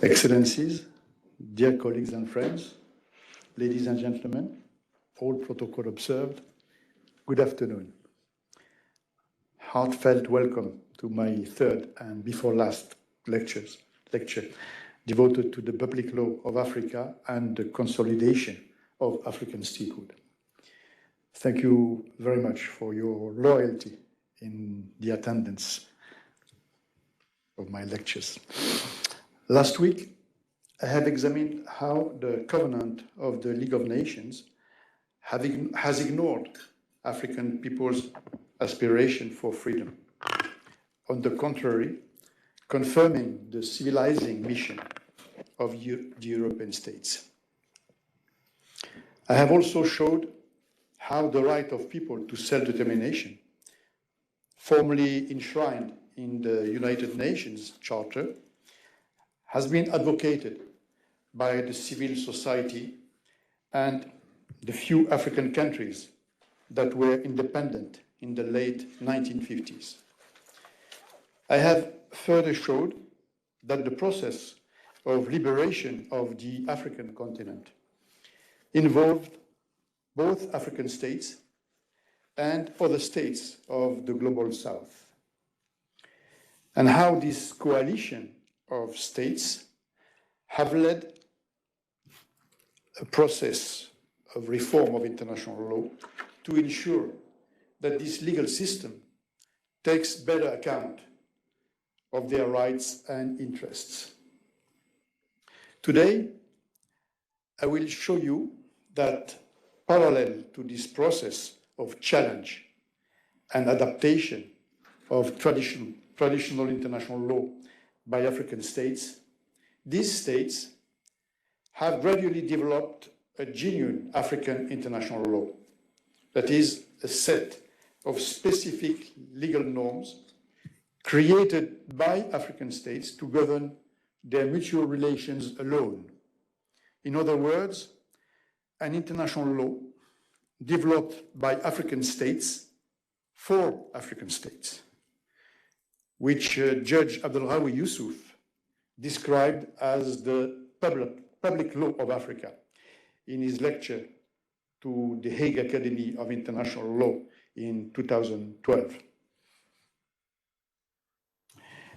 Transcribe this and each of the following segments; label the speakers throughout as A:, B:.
A: Excellencies, dear colleagues and friends, ladies and gentlemen, all protocol observed, good afternoon. Heartfelt welcome to my third and before last lecture devoted to the public law of Africa and the consolidation of African statehood. Thank you very much for your loyalty in the attendance of my lectures. Last week, I have examined how the Covenant of the League of Nations has ignored African people's aspiration for freedom. On the contrary, confirming the civilizing mission of the European states. I have also showed how the right of people to self-determination, formally enshrined in the United Nations Charter, has been advocated by the civil society and the few African countries that were independent in the late 1950s. I have further showed that the process of liberation of the African continent involved both African states and other states of the global south, and how this coalition of states have led a process of reform of international law to ensure that this legal system takes better account of their rights and interests. Today, I will show you that parallel to this process of challenge and adaptation of traditional international law by African states, these states have gradually developed a genuine African international law, that is, a set of specific legal norms created by African states to govern their mutual relations alone. In other words, an international law developed by African states for African states, which Judge Abdelraoui Yusuf described as the public law of Africa in his lecture to the Hague Academy of International Law in 2012.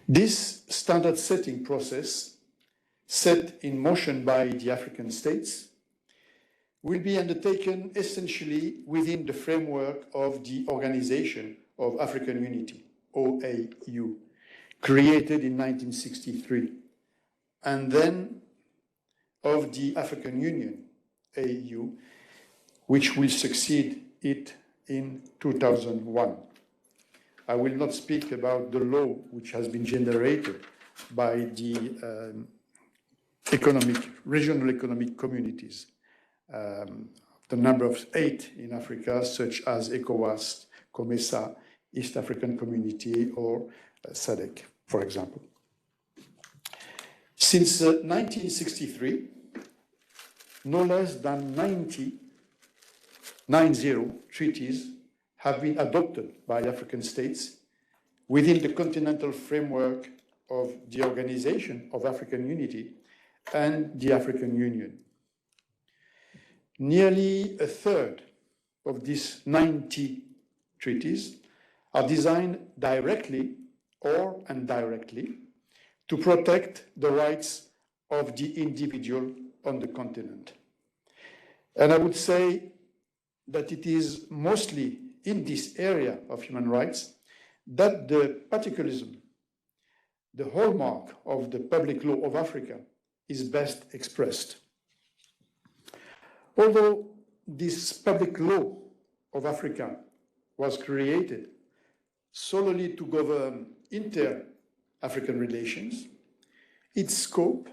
A: This standard-setting process, set in motion by the African states, will be undertaken essentially within the framework of the Organization of African Unity, OAU, created in 1963, and then of the African Union, AU, which will succeed it in 2001. I will not speak about the law which has been generated by the regional economic communities, the number of 8 in Africa, such as ECOWAS, COMESA, East African Community, or SADC, for example. Since 1963, no less than 90 treaties have been adopted by African states within the continental framework of the Organization of African Unity and the African Union. Nearly a third of these 90 treaties are designed directly or indirectly to protect the rights of the individual on the continent. And I would say that it is mostly in this area of human rights that the particularism, the hallmark of the public law of Africa, is best expressed. Although this public law of Africa was created solely to govern inter-African relations, its scope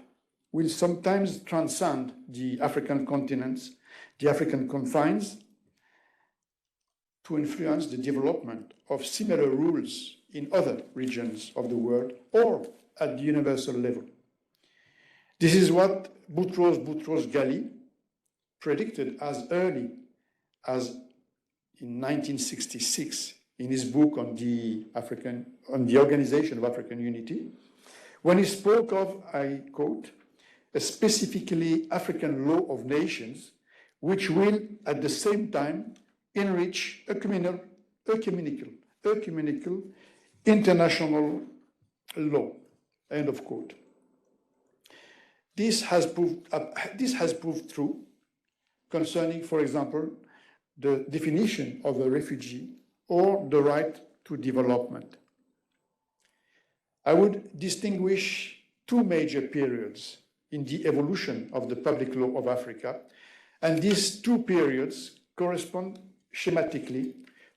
A: will sometimes transcend the African continents, the African confines, to influence the development of similar rules in other regions of the world or at the universal level. This is what Boutros Ghali predicted as early as in 1966 in his book on the Organization of African Unity, when he spoke of, I quote, a specifically African law of nations, which will at the same time enrich ecumenical international law, end of quote. This has proved true concerning, for example, the definition of a refugee or the right to development. I would distinguish two major periods in the evolution of the public law of Africa, and these two periods correspond schematically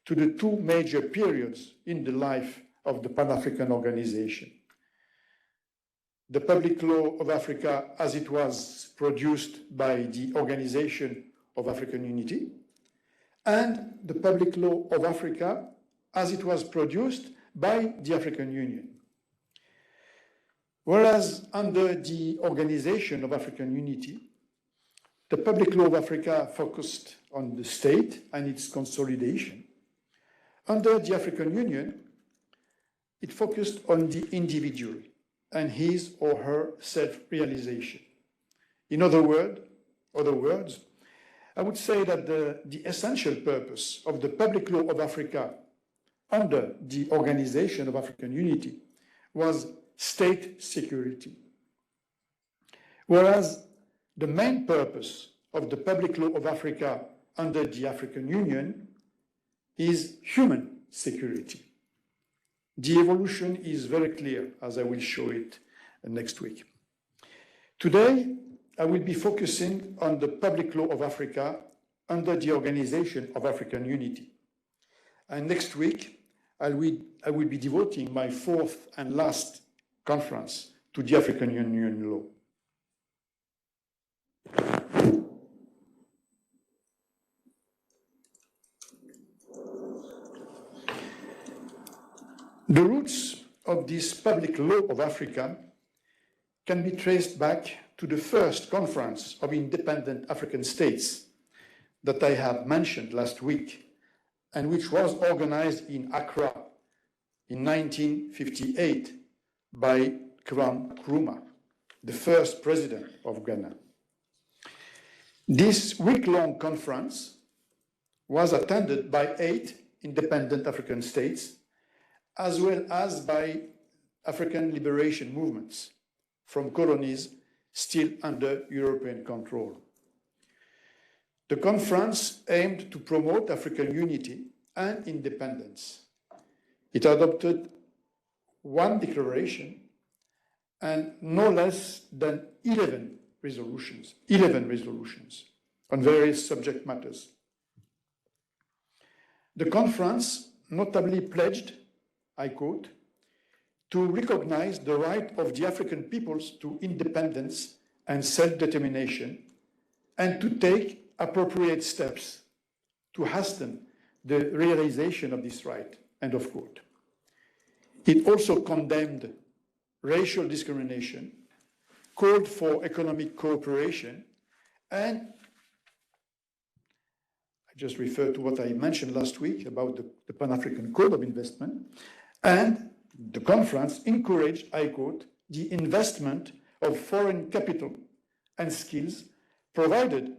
A: to the two major periods in the life of the Pan-African organization. The public law of Africa as it was produced by the Organization of African Unity, and the public law of Africa as it was produced by the African Union. Whereas under the Organization of African Unity, the public law of Africa focused on the state and its consolidation. Under the African Union, it focused on the individual and his or her self-realization. In other words, I would say that the essential purpose of the public law of Africa under the Organization of African Unity was state security, whereas the main purpose of the public law of Africa under the African Union is human security. The evolution is very clear, as I will show it next week. Today, I will be focusing on the public law of Africa under the Organization of African Unity. And next week, I will be devoting my fourth and last conference to the African Union law. The roots of this public law of Africa can be traced back to the first conference of independent African states that I have mentioned last week, and which was organized in Accra in 1958 by Kwame Nkrumah, the first president of Ghana. This week-long conference was attended by 8 independent African states, as well as by African liberation movements from colonies still under European control. The conference aimed to promote African unity and independence. It adopted one declaration and no less than 11 resolutions on various subject matters. The conference notably pledged, I quote, to recognize the right of the African peoples to independence and self-determination, and to take appropriate steps to hasten the realization of this right, end of quote. It also condemned racial discrimination, called for economic cooperation, and I just refer to what I mentioned last week about the Pan-African Code of Investment, and the conference encouraged, I quote, the investment of foreign capital and skills, provided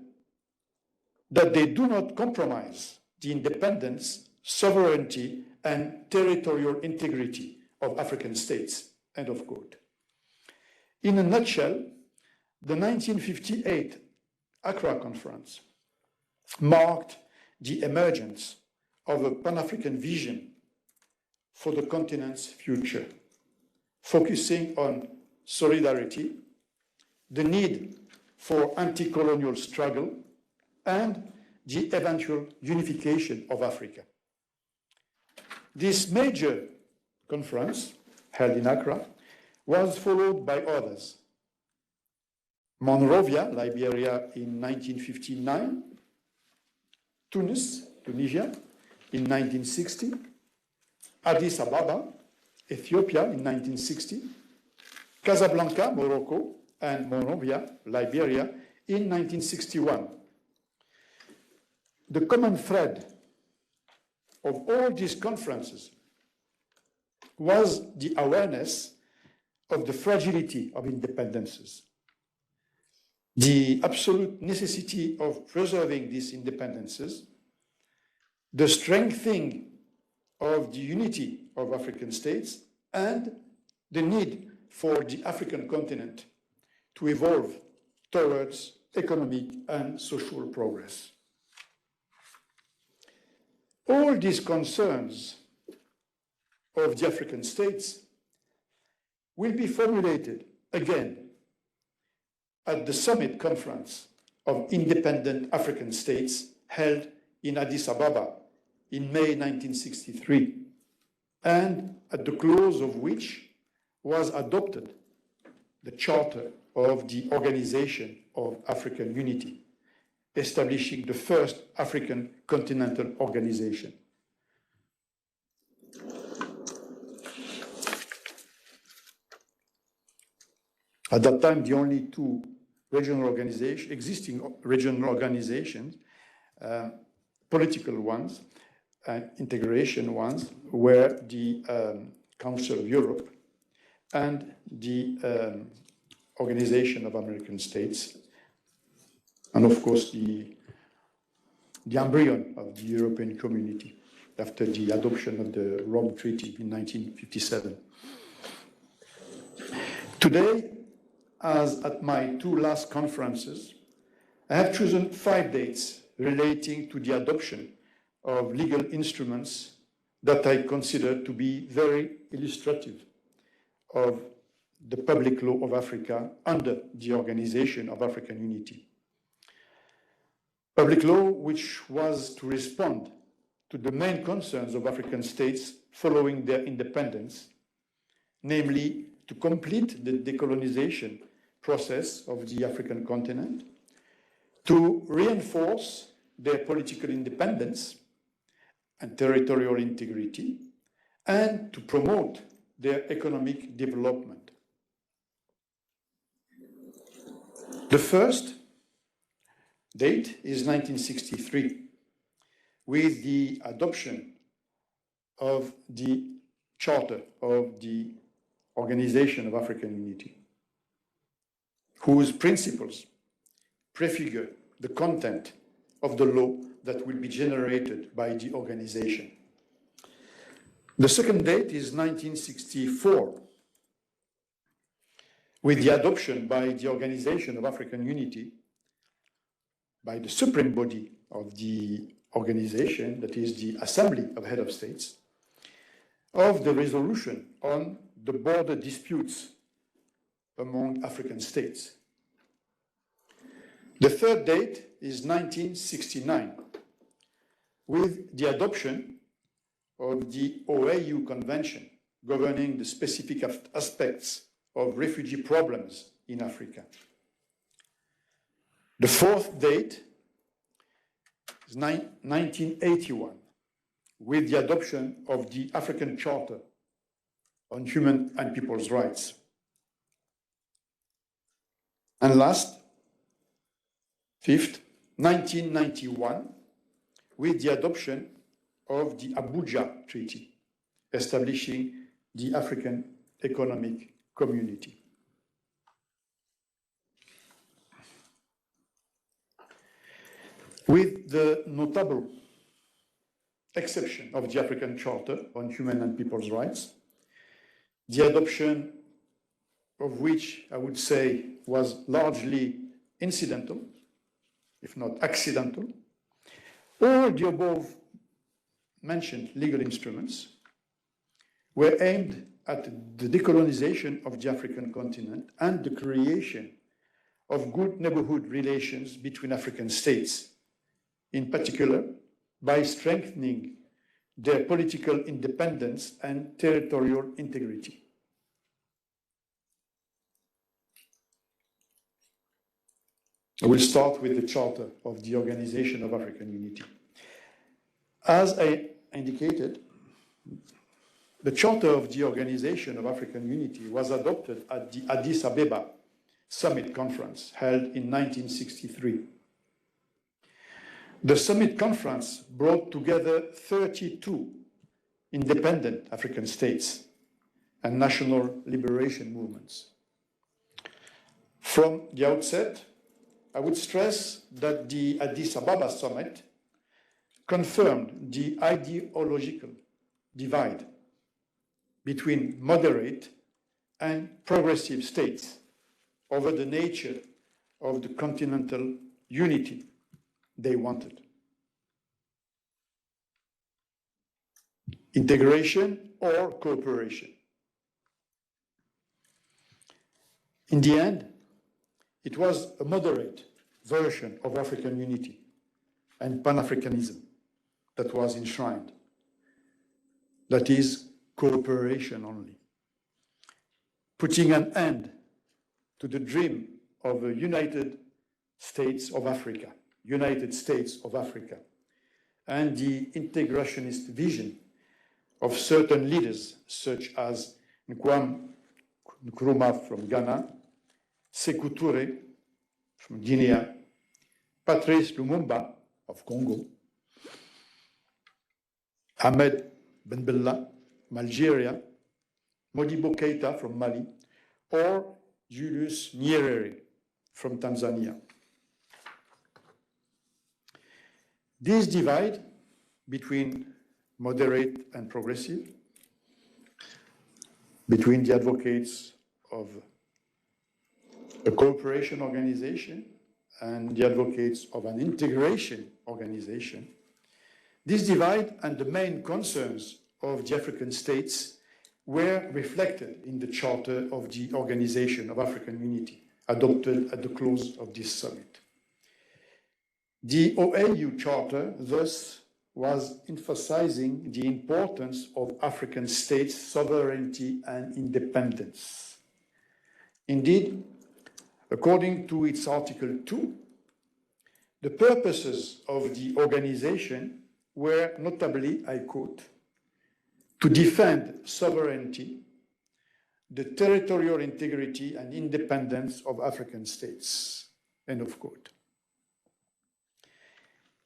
A: that they do not compromise the independence, sovereignty, and territorial integrity of African states, end of quote. In a nutshell, the 1958 Accra Conference marked the emergence of a Pan-African vision for the continent's future, focusing on solidarity, the need for anti-colonial struggle, and the eventual unification of Africa. This major conference, held in Accra, was followed by others. Monrovia, Liberia, in 1959, Tunisia, in 1960, Addis Ababa, Ethiopia, in 1960, Casablanca, Morocco, and Monrovia, Liberia, in 1961. The common thread of all these conferences was the awareness of the fragility of independences, the absolute necessity of preserving these independences, the strengthening of the unity of African states, and the need for the African continent to evolve towards economic and social progress. All these concerns of the African states will be formulated again at the Summit Conference of Independent African States held in Addis Ababa in May 1963, and at the close of which was adopted the Charter of the Organization of African Unity, establishing the first African continental organization. At that time, the only two regional organizations, existing regional organizations, political ones, integration ones, were the Council of Europe and the Organization of American States, and of course the embryon of the European Community after the adoption of the Rome Treaty in 1957. Today, as at my two last conferences, I have chosen 5 dates relating to the adoption of legal instruments that I consider to be very illustrative of the public law of Africa under the Organization of African Unity. Public law which was to respond to the main concerns of African states following their independence, namely to complete the decolonization process of the African continent, to reinforce their political independence and territorial integrity, and to promote their economic development. The first date is 1963, with the adoption of the Charter of the Organization of African Unity, whose principles prefigure the content of the law that will be generated by the organization. The second date is 1964, with the adoption by the Organization of African Unity, by the supreme body of the organization, that is the Assembly of Head of States, of the resolution on the border disputes among African states. The third date is 1969, with the adoption of the OAU Convention governing the specific aspects of refugee problems in Africa. The fourth date is 1981, with the adoption of the African Charter on Human and People's Rights. And last, fifth, 1991, with the adoption of the Abuja Treaty, establishing the African Economic Community. With the notable exception of the African Charter on Human and People's Rights, the adoption of which I would say was largely incidental, if not accidental, all the above mentioned legal instruments were aimed at the decolonization of the African continent and the creation of good neighborhood relations between African states, in particular by strengthening their political independence and territorial integrity. I will start with the Charter of the Organization of African Unity. As I indicated, the Charter of the Organization of African Unity was adopted at the Addis Ababa Summit Conference held in 1963. The Summit Conference brought together 32 independent African states, and national liberation movements. From the outset, I would stress that the Addis Ababa summit confirmed the ideological divide between moderate and progressive states over the nature of the continental unity they wanted. Integration or cooperation. In the end, it was a moderate version of African unity and Pan-Africanism that was enshrined. That is, cooperation only. Putting an end to the dream of a United States of Africa, and the integrationist vision of certain leaders such as Kwame Nkrumah from Ghana, Sékou Touré from Guinea, Patrice Lumumba of Congo, Ahmed Ben Bella from Algeria, Modibo Keïta from Mali, or Julius Nyerere from Tanzania. This divide between moderate and progressive, between the advocates of a cooperation organization and the advocates of an integration organization, this divide and the main concerns of the African states were reflected in the Charter of the Organization of African Unity, adopted at the close of this summit. The OAU Charter, thus, was emphasizing the importance of African states' sovereignty and independence. Indeed, according to its Article 2, the purposes of the organization were notably, I quote, to defend sovereignty, the territorial integrity and independence of African states, end of quote.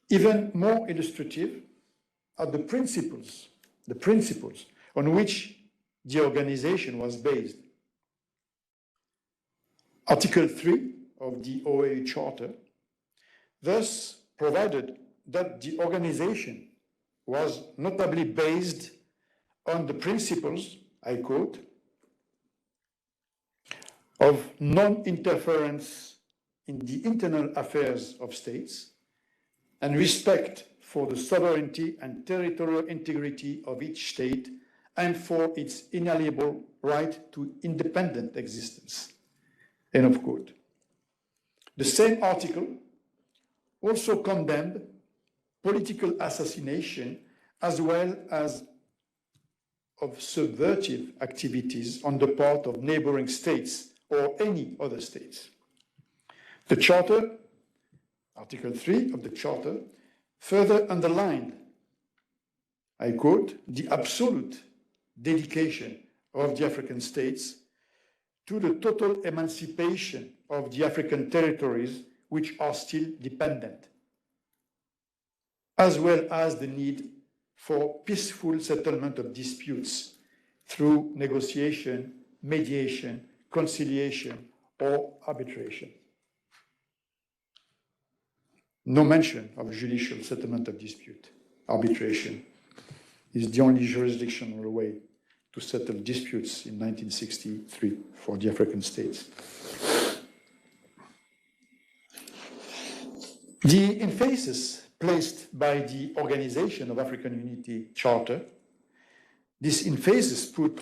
A: Even more illustrative are the principles on which the organization was based. Article 3 of the OAU Charter thus provided that the organization was notably based on the principles, I quote, of non-interference in the internal affairs of states and respect for the sovereignty and territorial integrity of each state and for its inalienable right to independent existence, end of quote. The same article also condemned political assassination as well as of subversive activities on the part of neighboring states or any other states. The Charter, Article 3 of the Charter, further underlined, I quote, the absolute dedication of the African states to the total emancipation of the African territories which are still dependent, as well as the need for peaceful settlement of disputes through negotiation, mediation, conciliation, or arbitration. No mention of judicial settlement of dispute. Arbitration is the only jurisdictional way to settle disputes in 1963 for the African states. The emphasis placed by the Organization of African Unity Charter, this emphasis put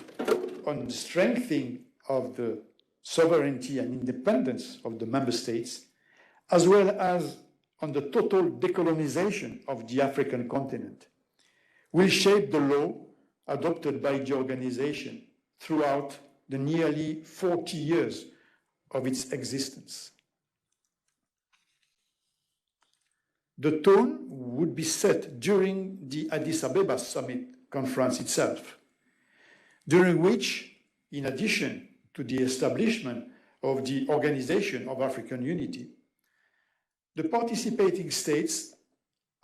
A: on the strengthening of the sovereignty and independence of the member states, as well as on the total decolonization of the African continent, will shape the law adopted by the organization throughout the nearly 40 years of its existence. The tone would be set during the Addis Ababa Summit conference itself, during which, in addition to the establishment of the Organization of African Unity, the participating states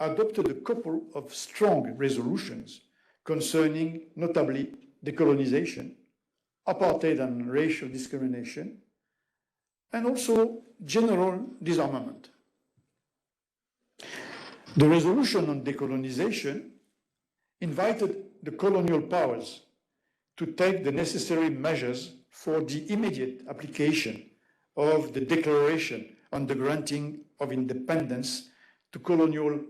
A: adopted a couple of strong resolutions concerning notably decolonization, apartheid and racial discrimination, and also general disarmament. The resolution on decolonization invited the colonial powers to take the necessary measures for the immediate application of the Declaration on the Granting of Independence to Colonial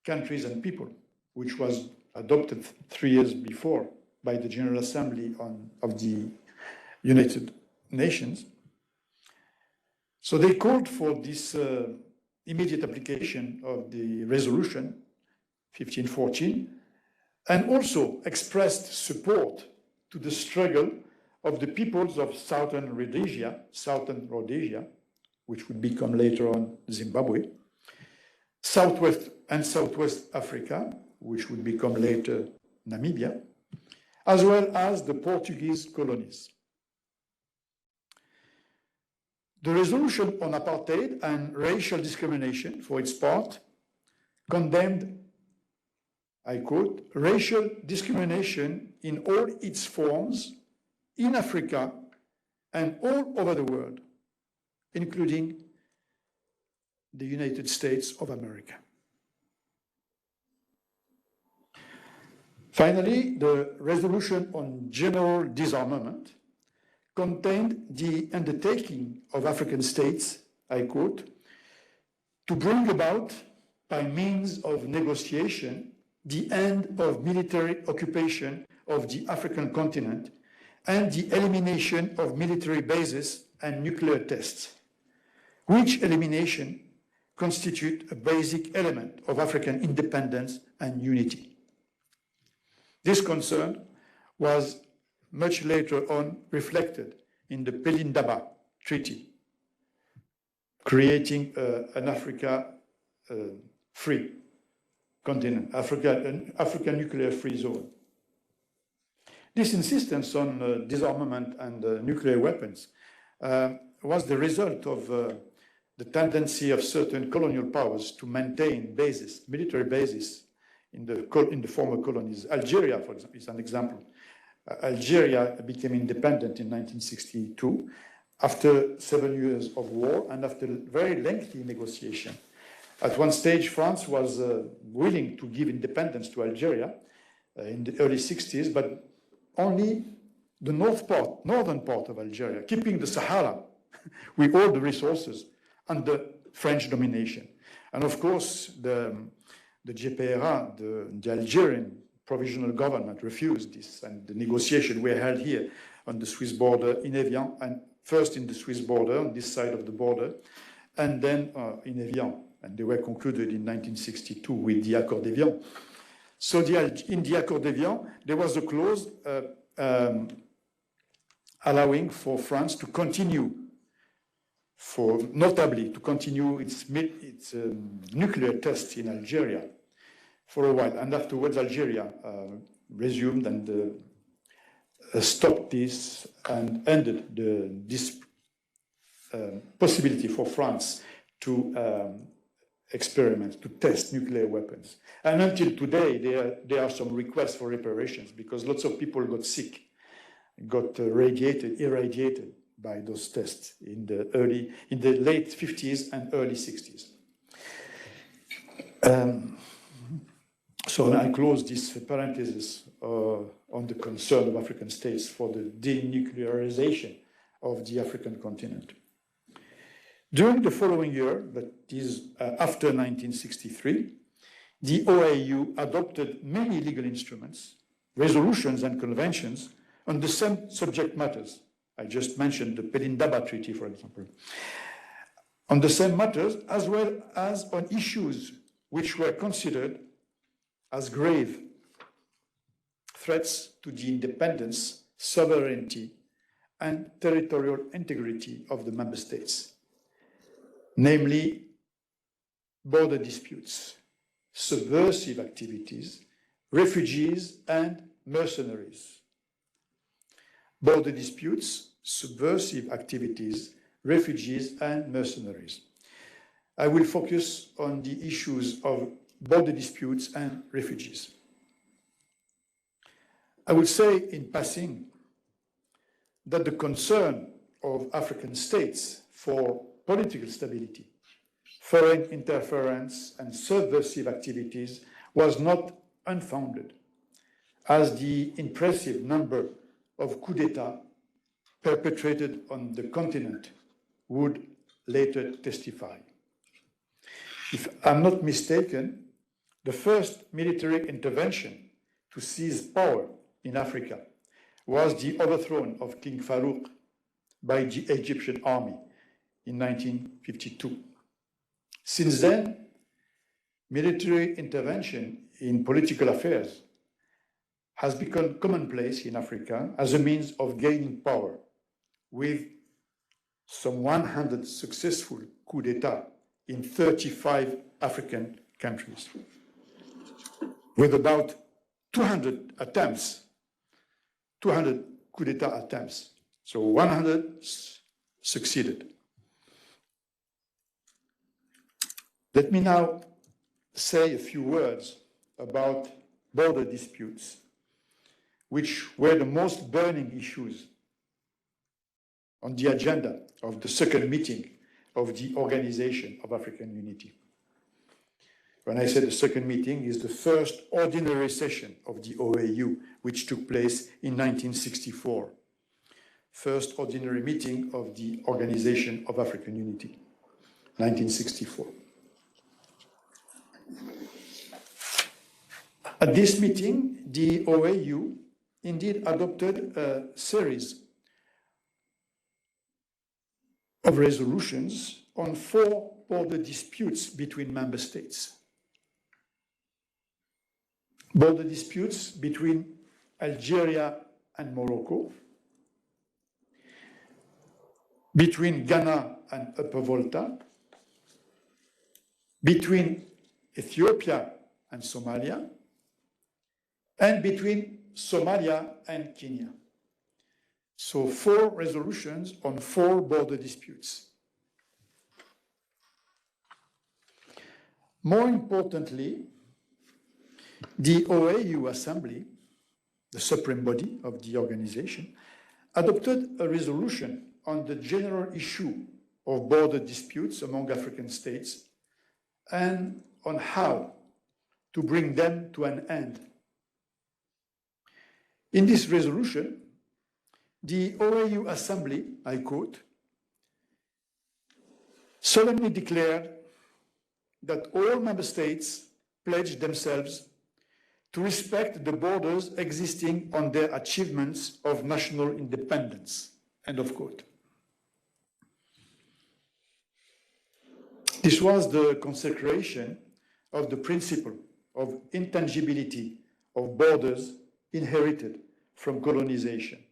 A: Countries and People, which was adopted 3 years before by the General Assembly of the United Nations. So they called for this immediate application of the resolution 1514, and also expressed support to the struggle of the peoples of Southern Rhodesia, which would become later on Zimbabwe, Southwest and Southwest Africa, which would become later Namibia, as well as the Portuguese colonies. The resolution on apartheid and racial discrimination, for its part, condemned, I quote, racial discrimination in all its forms in Africa and all over the world, including the United States of America. Finally, the resolution on general disarmament contained the undertaking of African states, I quote, to bring about, by means of negotiation, the end of military occupation of the African continent and the elimination of military bases and nuclear tests, which elimination constitute a basic element of African independence and unity. This concern was much later on reflected in the Pelindaba Treaty, creating an Africa free continent, an African nuclear-free zone. This insistence on disarmament and nuclear weapons was the result of the tendency of certain colonial powers to maintain bases, military bases, in the former colonies. Algeria, for example, is an example. Algeria became independent in 1962 after 7 years of war and after very lengthy negotiation. At one stage, France was willing to give independence to Algeria in the early 60s, but only the northern part of Algeria, keeping the Sahara with all the resources under French domination. And of course, the GPRA, the Algerian provisional government, refused this, and the negotiations were held here on the Swiss border in Evian, and first in the Swiss border, on this side of the border, and then in Evian. And they were concluded in 1962 with the Accord d'Evian. So in the Accord d'Evian, there was a clause allowing for France to continue, notably to continue its nuclear tests in Algeria for a while. And afterwards, Algeria resumed and stopped this and ended this possibility for France to experiment, to test nuclear weapons. And until today, there are some requests for reparations because lots of people got sick, got irradiated by those tests in the late 50s and early 60s. So I close this parenthesis on the concern of African states for the denuclearization of the African continent. During the following year, that is after 1963, the OAU adopted many legal instruments, resolutions and conventions on the same subject matters. I just mentioned the Pelindaba Treaty, for example. On the same matters, as well as on issues which were considered as grave threats to the independence, sovereignty, and territorial integrity of the member states. Namely, border disputes, subversive activities, refugees, and mercenaries. Border disputes, subversive activities, refugees, and mercenaries. I will focus on the issues of border disputes and refugees. I would say in passing that the concern of African states for political stability, foreign interference, and subversive activities was not unfounded, as the impressive number of coups d'etat perpetrated on the continent would later testify. If I'm not mistaken, the first military intervention to seize power in Africa was the overthrow of King Farouk by the Egyptian army in 1952. Since then, military intervention in political affairs has become commonplace in Africa as a means of gaining power, with some 100 successful coups d'etat in 35 African countries, with about 200 attempts, 200 coup d'etat attempts. So 100 succeeded. Let me now say a few words about border disputes, which were the most burning issues on the agenda of the second meeting of the Organization of African Unity. When I say the second meeting, is the first ordinary session of the OAU, which took place in 1964. First ordinary meeting of the Organization of African Unity, 1964. At this meeting, the OAU indeed adopted a series of resolutions on 4 border disputes between member states. Border disputes between Algeria and Morocco, between Ghana and Upper Volta, between Ethiopia and Somalia, and between Somalia and Kenya. So 4 resolutions on 4 border disputes. More importantly, the OAU Assembly, the supreme body of the organization, adopted a resolution on the general issue of border disputes among African states and on how to bring them to an end. In this resolution, the OAU Assembly, I quote, solemnly declared that all member states pledged themselves to respect the borders existing on their achievements of national independence, end of quote. This was the consecration of the principle of intangibility of borders inherited from colonization,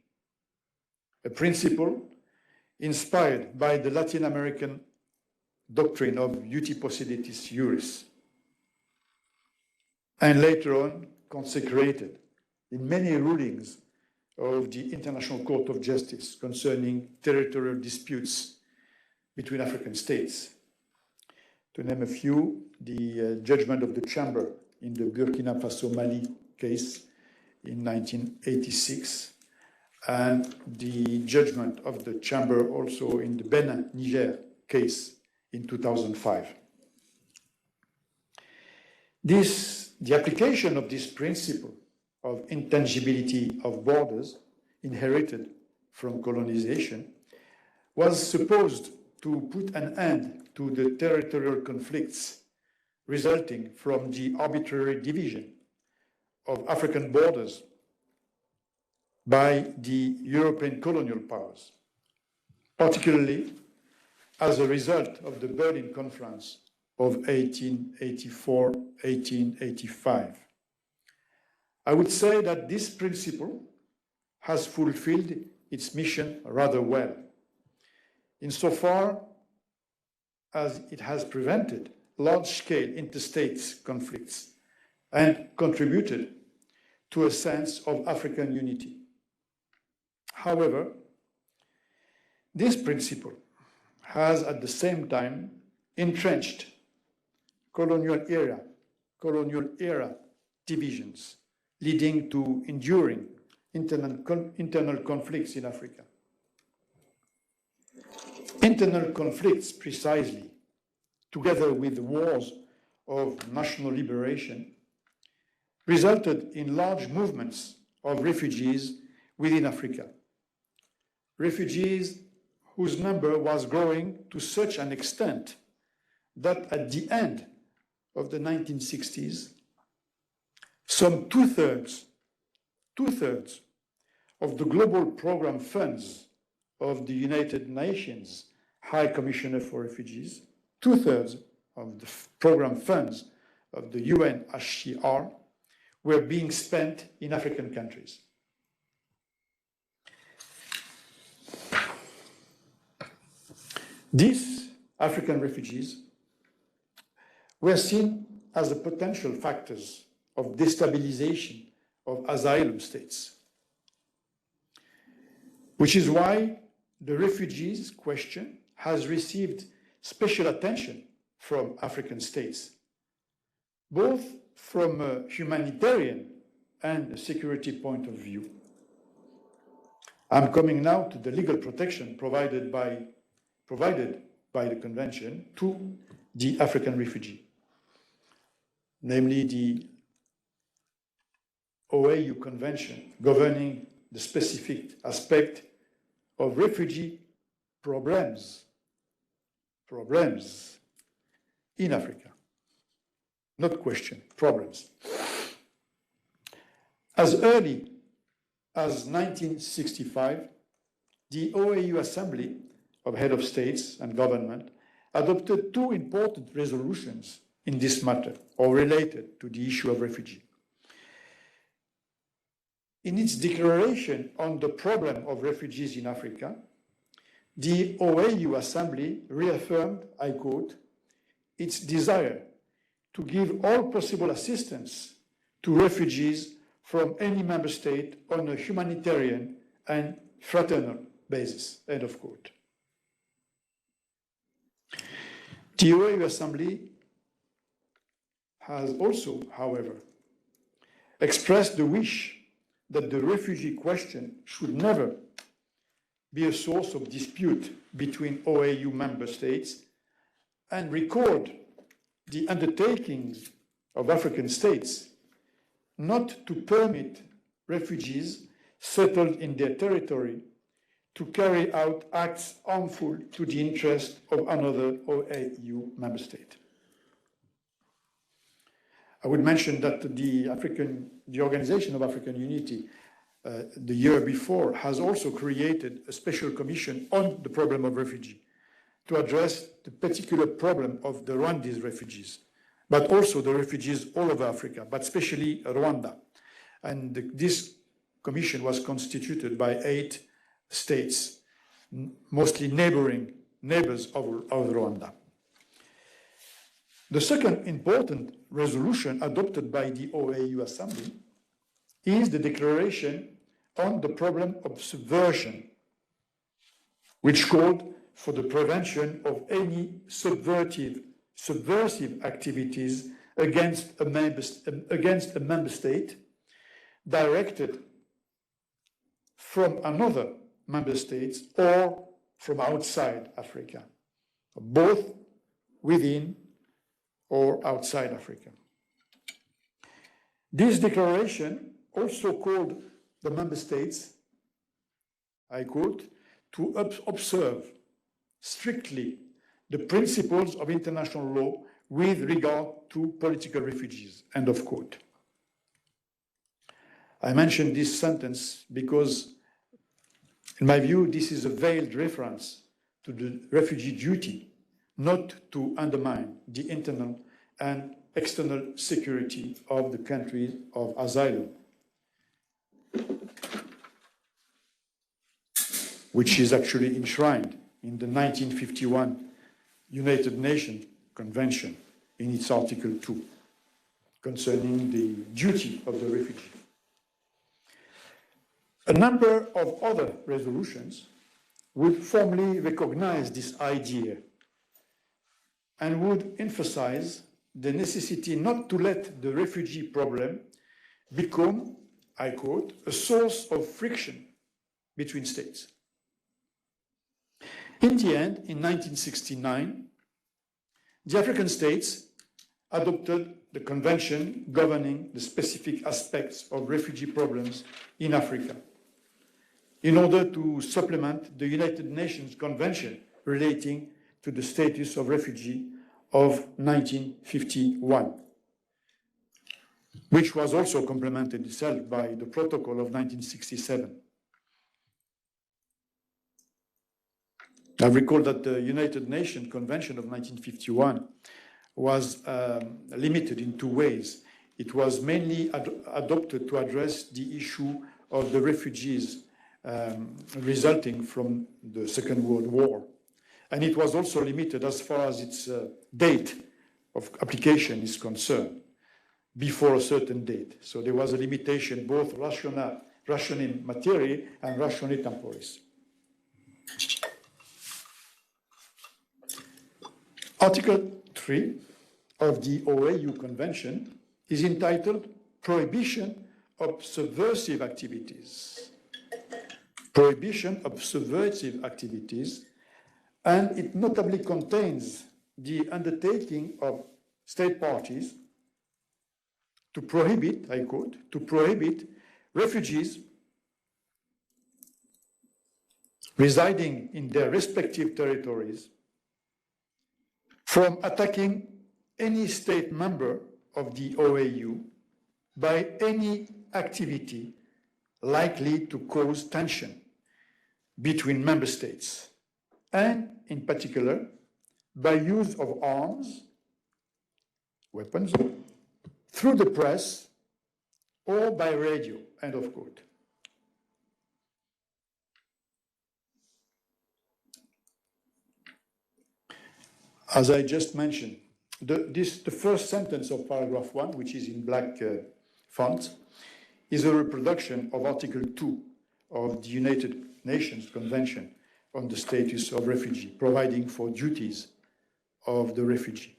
A: a principle inspired by the Latin American doctrine of uti possidetis juris, and later on consecrated in many rulings of the International Court of Justice concerning territorial disputes between African states. To name a few, the judgment of the Chamber in the Burkina Faso-Mali case in 1986, and the judgment of the Chamber also in the Benin-Niger case in 2005. The application of this principle of intangibility of borders inherited from colonization was supposed to put an end to the territorial conflicts resulting from the arbitrary division of African borders by the European colonial powers, particularly as a result of the Berlin Conference of 1884-1885. I would say that this principle has fulfilled its mission rather well, insofar as it has prevented large-scale interstate conflicts and contributed to a sense of African unity. However, this principle has at the same time entrenched colonial era divisions, leading to enduring internal conflicts in Africa. Internal conflicts, precisely, together with the wars of national liberation, resulted in large movements of refugees within Africa. Refugees whose number was growing to such an extent that at the end of the 1960s, some two-thirds of the global program funds of the United Nations High Commissioner for Refugees, two-thirds of the program funds of the UNHCR were being spent in African countries. These African refugees were seen as the potential factors of destabilization of asylum states, which is why the refugees question has received special attention from African states, both from a humanitarian and a security point of view. I'm coming now to the legal protection provided by the Convention to the African refugee, namely the OAU Convention governing the specific aspect of refugee problems in Africa. Not question, problems. As early as 1965, the OAU Assembly of Head of States and Government adopted two important resolutions in this matter, or related to the issue of refugee. In its declaration on the problem of refugees in Africa, the OAU Assembly reaffirmed, I quote, its desire to give all possible assistance to refugees from any member state on a humanitarian and fraternal basis, end of quote. The OAU Assembly has also, however, expressed the wish that the refugee question should never be a source of dispute between OAU member states and record the undertakings of African states not to permit refugees settled in their territory to carry out acts harmful to the interest of another OAU member state. I would mention that the Organization of African Unity the year before has also created a special commission on the problem of refugee to address the particular problem of the Rwandese refugees, but also the refugees all over Africa, but especially Rwanda. And this commission was constituted by 8 states, mostly neighbors of Rwanda. The second important resolution adopted by the OAU Assembly is the declaration on the problem of subversion, which called for the prevention of any subversive activities against a member state directed from another member state or from outside Africa, both within or outside Africa. This declaration also called the member states, I quote, to observe strictly the principles of international law with regard to political refugees, end of quote. I mentioned this sentence because, in my view, this is a veiled reference to the refugee duty, not to undermine the internal and external security of the countries of asylum, which is actually enshrined in the 1951 United Nations Convention in its Article 2 concerning the duty of the refugee. A number of other resolutions would formally recognize this idea and would emphasize the necessity not to let the refugee problem become, I quote, a source of friction between states. In the end, in 1969, the African states adopted the convention governing the specific aspects of refugee problems in Africa in order to supplement the United Nations Convention relating to the status of refugee of 1951, which was also complemented itself by the Protocol of 1967. I recall that the United Nations Convention of 1951 was limited in two ways. It was mainly adopted to address the issue of the refugees resulting from the Second World War. And it was also limited as far as its date of application is concerned, before a certain date. So there was a limitation, both ratione materiae and ratione temporis. Article 3 of the OAU Convention is entitled Prohibition of Subversive Activities. Prohibition of subversive activities, and it notably contains the undertaking of state parties to prohibit, I quote, to prohibit refugees residing in their respective territories from attacking any state member of the OAU by any activity likely to cause tension between member states, and in particular, by use of arms, weapons, through the press or by radio, end of quote. As I just mentioned, the first sentence of paragraph 1, which is in black font, is a reproduction of Article 2 of the United Nations Convention on the Status of Refugee, providing for duties of the refugee.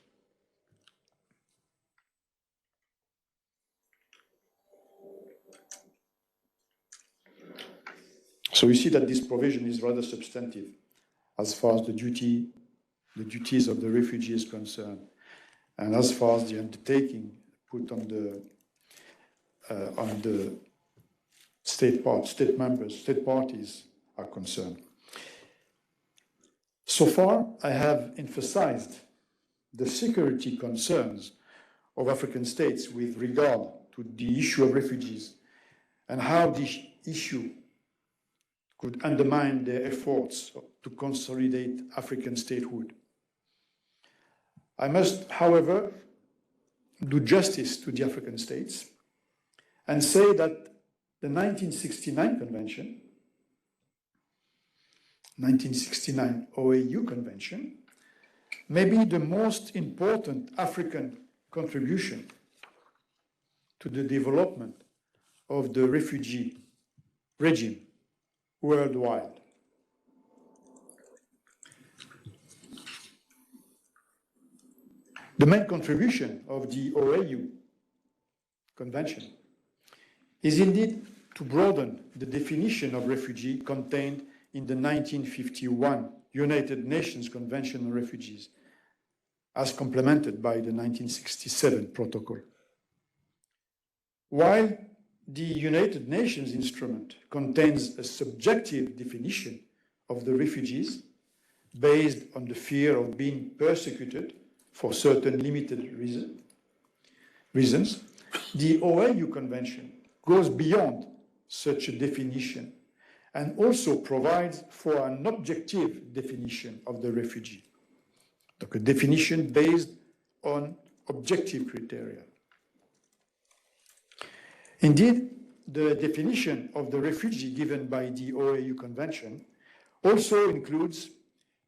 A: So you see that this provision is rather substantive as far as the duties of the refugee is concerned, and as far as the undertaking put on the state parties are concerned. So far, I have emphasized the security concerns of African states with regard to the issue of refugees and how this issue could undermine their efforts to consolidate African statehood. I must, however, do justice to the African states and say that the 1969 Convention, 1969 OAU Convention, may be the most important African contribution to the development of the refugee regime worldwide. The main contribution of the OAU Convention is indeed to broaden the definition of refugee contained in the 1951 United Nations Convention on Refugees, as complemented by the 1967 Protocol. While the United Nations instrument contains a subjective definition of the refugees based on the fear of being persecuted for certain limited reasons, the OAU Convention goes beyond such a definition and also provides for an objective definition of the refugee, like a definition based on objective criteria. Indeed, the definition of the refugee given by the OAU Convention also includes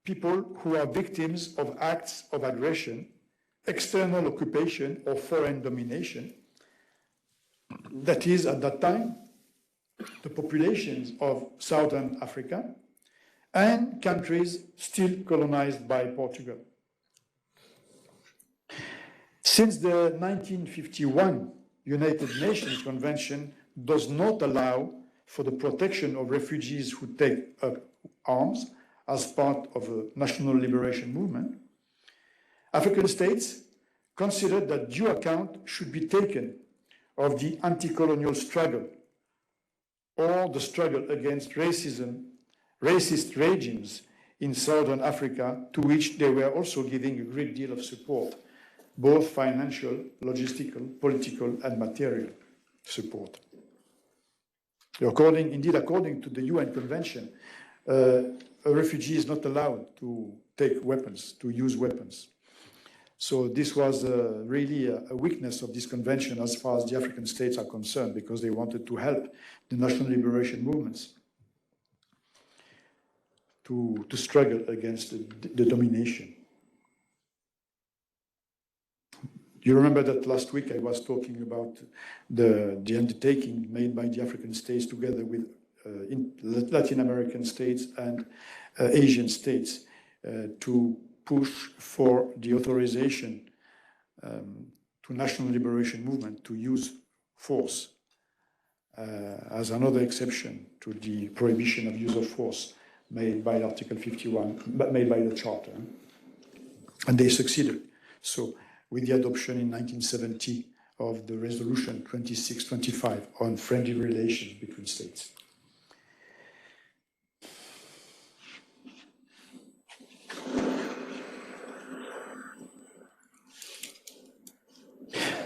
A: people who are victims of acts of aggression, external occupation, or foreign domination. That is, at that time, the populations of Southern Africa and countries still colonized by Portugal. Since the 1951 United Nations Convention does not allow for the protection of refugees who take up arms, as part of a national liberation movement, African states considered that due account should be taken of the anti-colonial struggle or the struggle against racist regimes in Southern Africa, to which they were also giving a great deal of support, both financial, logistical, political, and material support. According to the UN Convention, a refugee is not allowed to take weapons, to use weapons. So this was really a weakness of this convention as far as the African states are concerned, because they wanted to help the national liberation movements to struggle against the domination. You remember that last week I was talking about the undertaking made by the African states together with Latin American states and Asian states to push for the authorization to national liberation movement to use force as another exception to the prohibition of use of force made by Article 51, but made by the Charter. And they succeeded. So with the adoption in 1970 of the Resolution 2625 on friendly relations between states.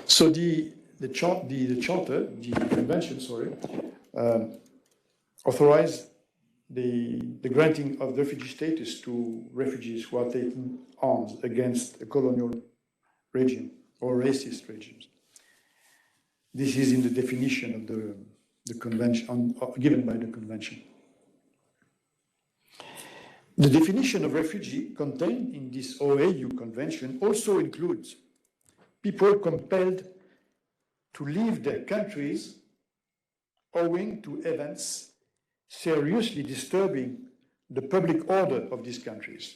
A: So the convention, authorized the granting of refugee status to refugees who are taking arms against a colonial regime or racist regimes. This is in the definition of the convention, given by the convention. The definition of refugee contained in this OAU convention also includes people compelled to leave their countries owing to events seriously disturbing the public order of these countries,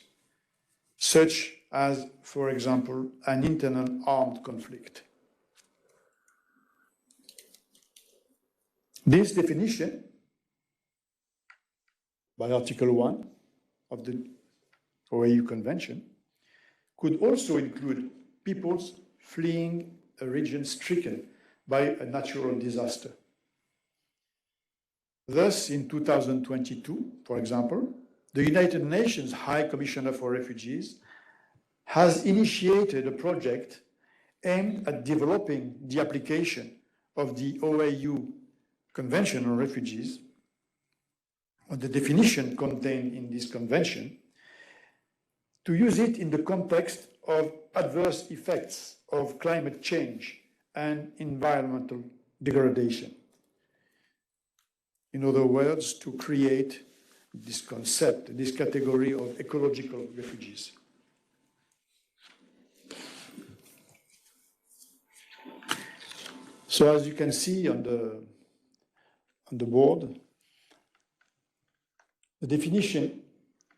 A: such as, for example, an internal armed conflict. This definition, by Article 1 of the OAU Convention, could also include peoples fleeing a region stricken by a natural disaster. Thus, in 2022, for example, the United Nations High Commissioner for Refugees has initiated a project aimed at developing the application of the OAU Convention on Refugees, or the definition contained in this convention, to use it in the context of adverse effects of climate change and environmental degradation. In other words, to create this concept, this category of ecological refugees. So as you can see on the board, the definition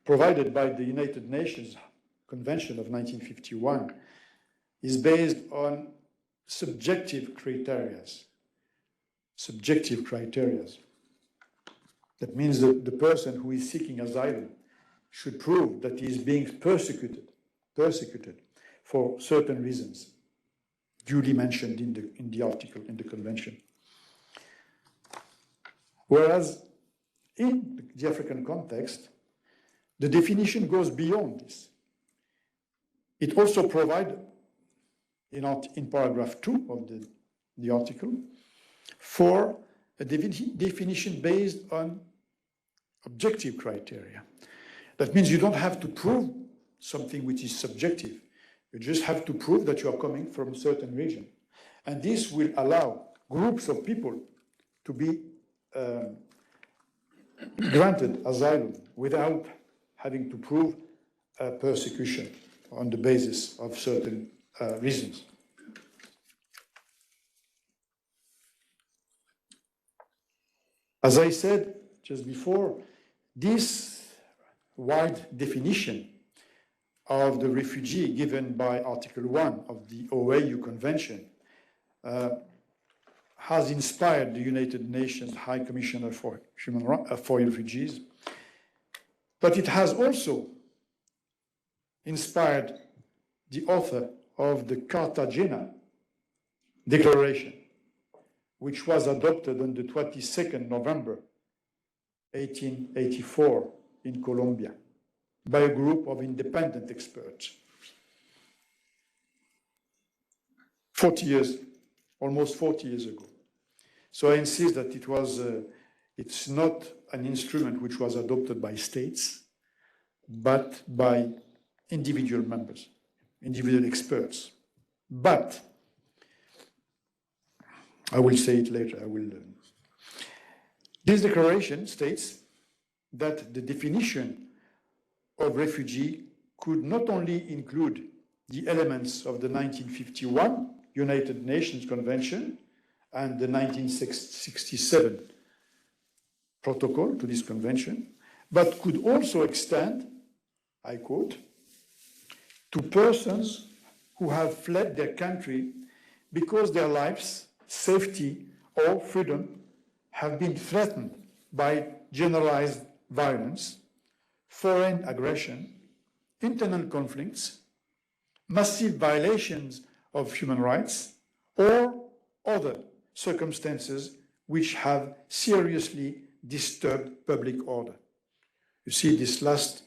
A: provided by the United Nations Convention of 1951 is based on subjective criteria. Subjective criteria. That means that the person who is seeking asylum should prove that he is being persecuted for certain reasons, duly mentioned in the article, in the convention. Whereas in the African context, the definition goes beyond this. It also provides, in paragraph 2 of the article, for a definition based on objective criteria. That means you don't have to prove something which is subjective. You just have to prove that you are coming from a certain region. And this will allow groups of people to be granted asylum without having to prove persecution on the basis of certain reasons. As I said just before, this wide definition of the refugee given by Article 1 of the OAU Convention has inspired the United Nations High Commissioner for Refugees But it has also inspired the author of the Cartagena Declaration, which was adopted on the 22nd November 1884 in Colombia by a group of independent experts. almost 40 years ago. So I insist that it's not an instrument which was adopted by states, but by individual members, individual experts. But, I will say it later, This declaration states that the definition of refugee could not only include the elements of the 1951 United Nations Convention and the 1967 protocol to this convention, but could also extend, I quote, to persons who have fled their country because their lives, safety, or freedom have been threatened by generalized violence, foreign aggression, internal conflicts, massive violations of human rights, or other circumstances which have seriously disturbed public order. You see this last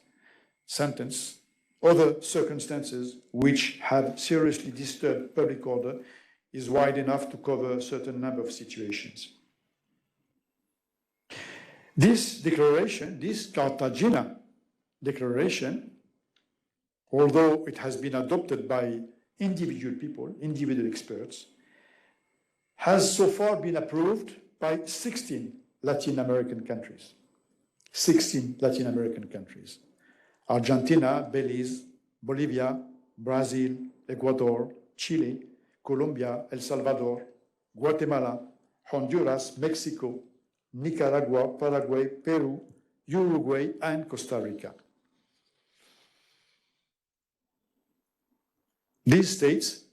A: sentence, other circumstances which have seriously disturbed public order, is wide enough to cover a certain number of situations. This declaration, this Cartagena Declaration, although it has been adopted by individual people, individual experts, has so far been approved by 16 Latin American countries. 16 Latin American countries. Argentina, Belize, Bolivia, Brazil, Ecuador, Chile, Colombia, El Salvador, Guatemala, Honduras, Mexico, Nicaragua, Paraguay, Peru, Uruguay, and Costa Rica. These states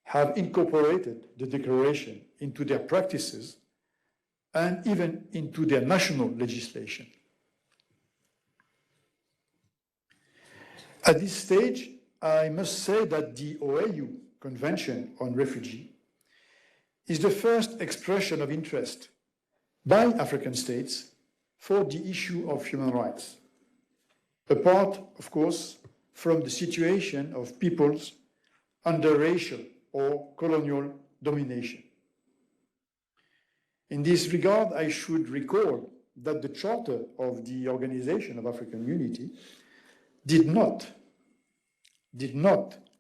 A: have incorporated the declaration into their practices and even into their national legislation. At this stage, I must say that the OAU Convention on Refugee is the first expression of interest by African states for the issue of human rights, apart, of course, from the situation of peoples under racial or colonial domination. In this regard, I should recall that the Charter of the Organization of African Unity did not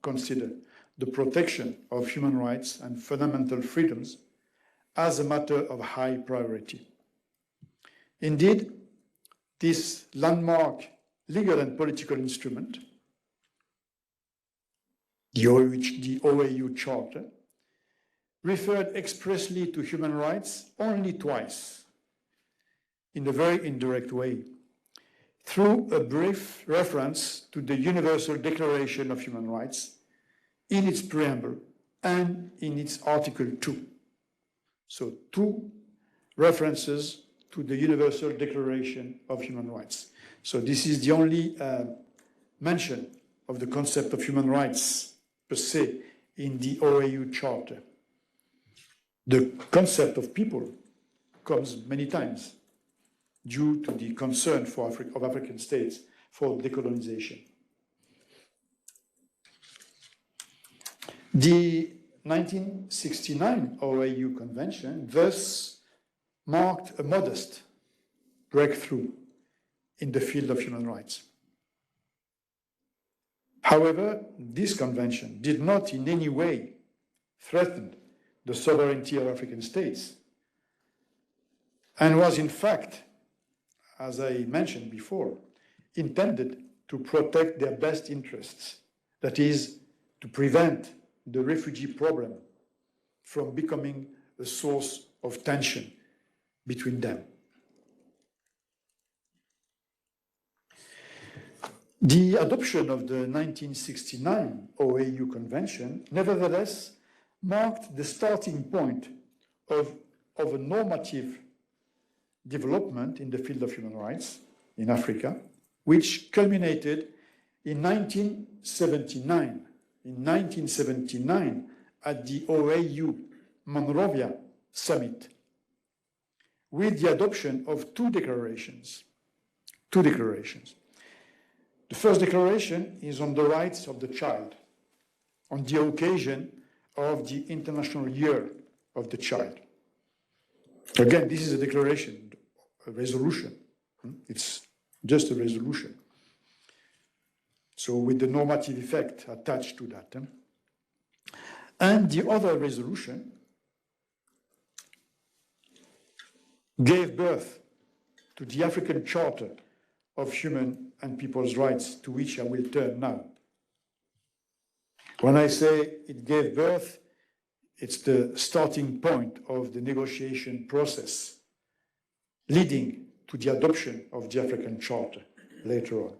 A: consider the protection of human rights and fundamental freedoms as a matter of high priority. Indeed, this landmark legal and political instrument, the OAU Charter, referred expressly to human rights only twice, in a very indirect way, through a brief reference to the Universal Declaration of Human Rights in its preamble and in its Article 2. So 2 references to the Universal Declaration of Human Rights. So this is the only mention of the concept of human rights per se in the OAU Charter. The concept of people comes many times due to the concern of African states for decolonization. The 1969 OAU Convention thus marked a modest breakthrough in the field of human rights. However, this convention did not in any way threaten the sovereignty of African states and was in fact, as I mentioned before, intended to protect their best interests, that is, to prevent the refugee problem from becoming a source of tension between them. The adoption of the 1969 OAU Convention, nevertheless, marked the starting point of a normative development in the field of human rights in Africa, which culminated in 1979. In 1979, at the OAU Monrovia Summit, with the adoption of two declarations. The first declaration is on the rights of the child, on the occasion of the International Year of the Child. Again, this is a declaration, a resolution. It's just a resolution. So with the normative effect attached to that. And the other resolution gave birth to the African Charter of Human and People's Rights, to which I will turn now. When I say it gave birth, it's the starting point of the negotiation process leading to the adoption of the African Charter later on.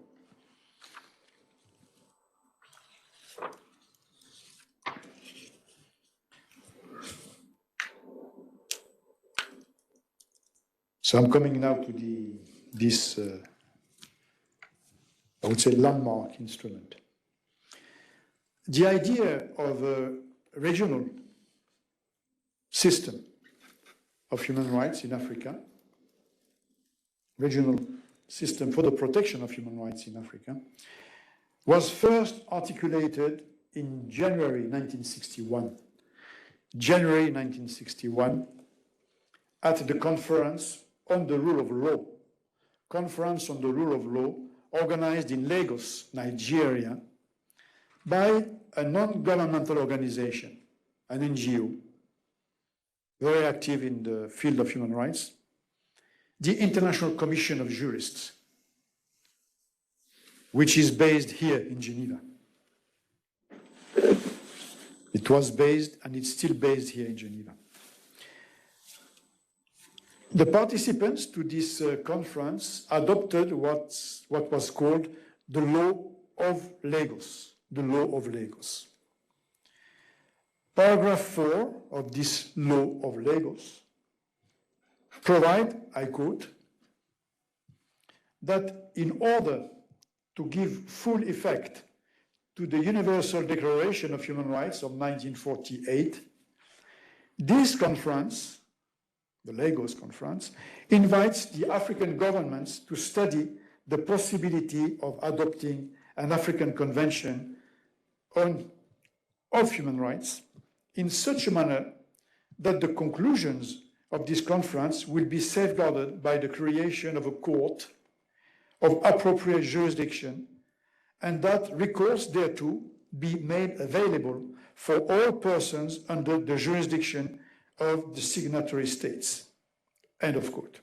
A: So I'm coming now to this I would say, landmark instrument. The idea of a regional system of human rights in Africa, regional system for the protection of human rights in Africa, was first articulated in January 1961. January 1961, at the Conference on the Rule of Law. Conference on the Rule of Law, organized in Lagos, Nigeria, by a non-governmental organization, an NGO, very active in the field of human rights, the International Commission of Jurists, which is based here in Geneva. It was based, and it's still based here in Geneva. The participants to this conference adopted what was called the Law of Lagos, the Law of Lagos. Paragraph 4 of this Law of Lagos provide, I quote, that in order to give full effect to the Universal Declaration of Human Rights of 1948, this conference, the Lagos Conference, invites the African governments to study the possibility of adopting an African Convention of Human Rights in such a manner that the conclusions of this conference will be safeguarded by the creation of a court of appropriate jurisdiction, and that recourse thereto be made available for all persons under the jurisdiction of the signatory states. End of quote.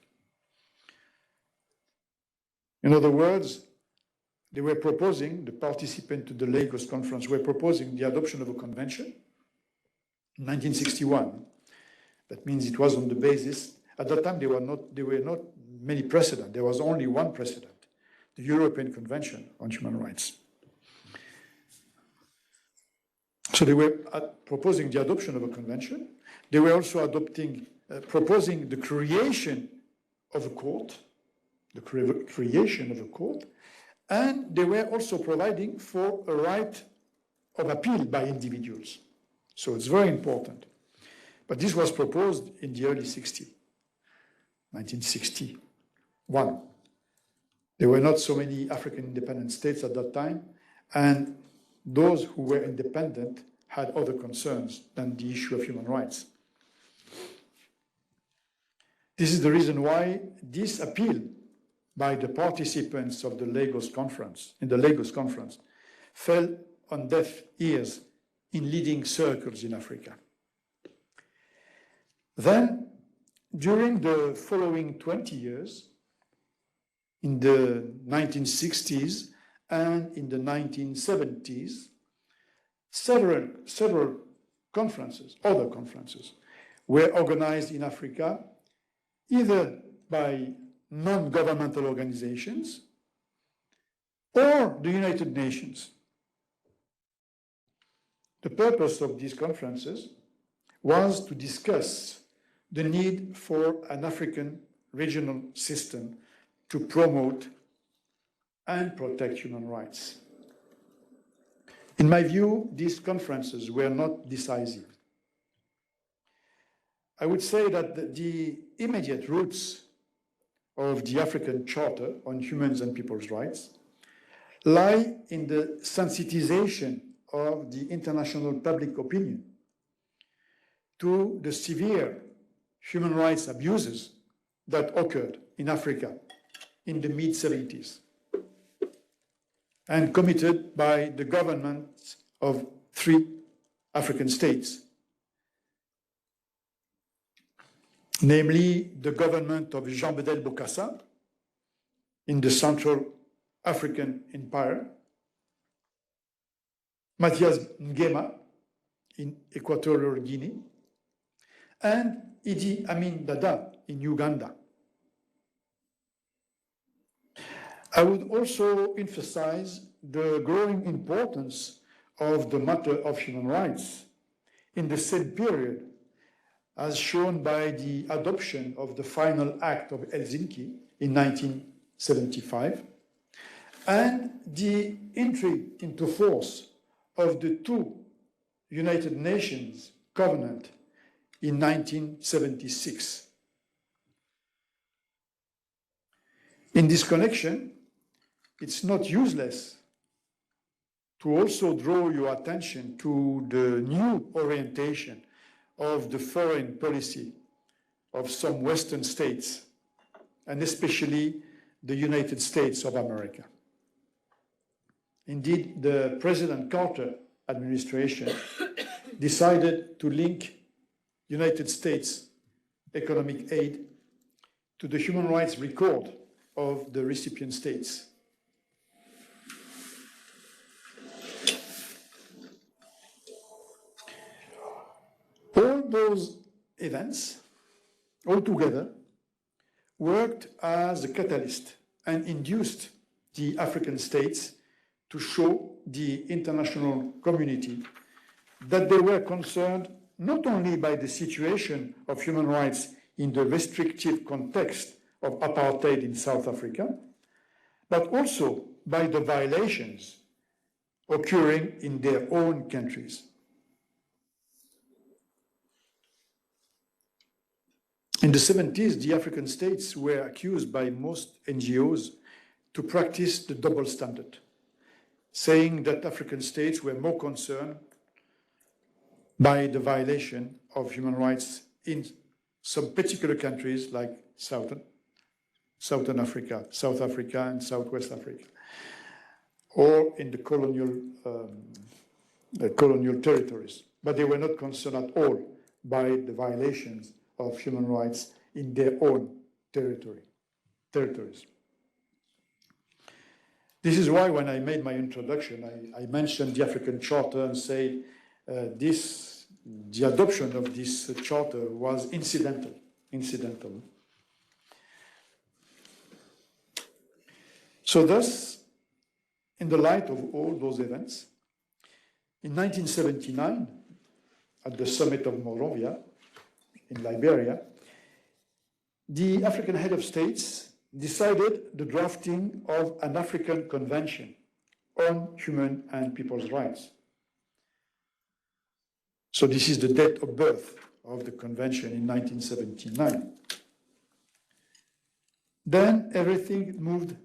A: In other words, they were proposing, the participants to the Lagos Conference were proposing the adoption of a convention in 1961. That means it was on the basis, at that time there were not many precedents, there was only one precedent, the European Convention on Human Rights. So they were proposing the adoption of a convention. They were also proposing the creation of a court, and they were also providing for a right of appeal by individuals. So it's very important. But this was proposed in the early 60s, 1961. There were not so many African independent states at that time, and those who were independent had other concerns than the issue of human rights. This is the reason why this appeal by the participants of the Lagos Conference, fell on deaf ears in leading circles in Africa. Then, during the following 20 years, in the 1960s and in the 1970s, several conferences, other conferences, were organized in Africa either by non-governmental organizations or the United Nations. The purpose of these conferences was to discuss the need for an African regional system to promote and protect human rights. In my view, these conferences were not decisive. I would say that the immediate roots of the African Charter on Human and People's Rights lie in the sensitization of the international public opinion to the severe human rights abuses that occurred in Africa in the mid-70s and committed by the governments of 3 African states, namely the government of Jean Bedel Bokassa in the Central African Empire, Mathias Nguema in Equatorial Guinea, and Idi Amin Dada in Uganda. I would also emphasize the growing importance of the matter of human rights in the same period, as shown by the adoption of the Final Act of Helsinki in 1975, and the entry into force of the 2 United Nations Covenant in 1976. In this connection, it's not useless to also draw your attention to the new orientation of the foreign policy of some Western states, and especially the United States of America. Indeed, the President Carter administration decided to link United States economic aid to the human rights record of the recipient states. All those events, altogether, worked as a catalyst and induced the African states to show the international community that they were concerned not only by the situation of human rights in the restrictive context of apartheid in South Africa, but also by the violations occurring in their own countries. In the 70s, the African states were accused by most NGOs to practice the double standard, saying that African states were more concerned by the violation of human rights in some particular countries like Southern Africa, South Africa and Southwest Africa, or in the colonial territories. But they were not concerned at all by the violations of human rights in their own territories. This is why when I made my introduction, I mentioned the African Charter and said the adoption of this charter was incidental. So thus, in the light of all those events, in 1979, at the summit of Monrovia in Liberia, the African head of states decided the drafting of an African Convention on Human and People's Rights. So this is the date of birth of the convention in 1979. Then everything moved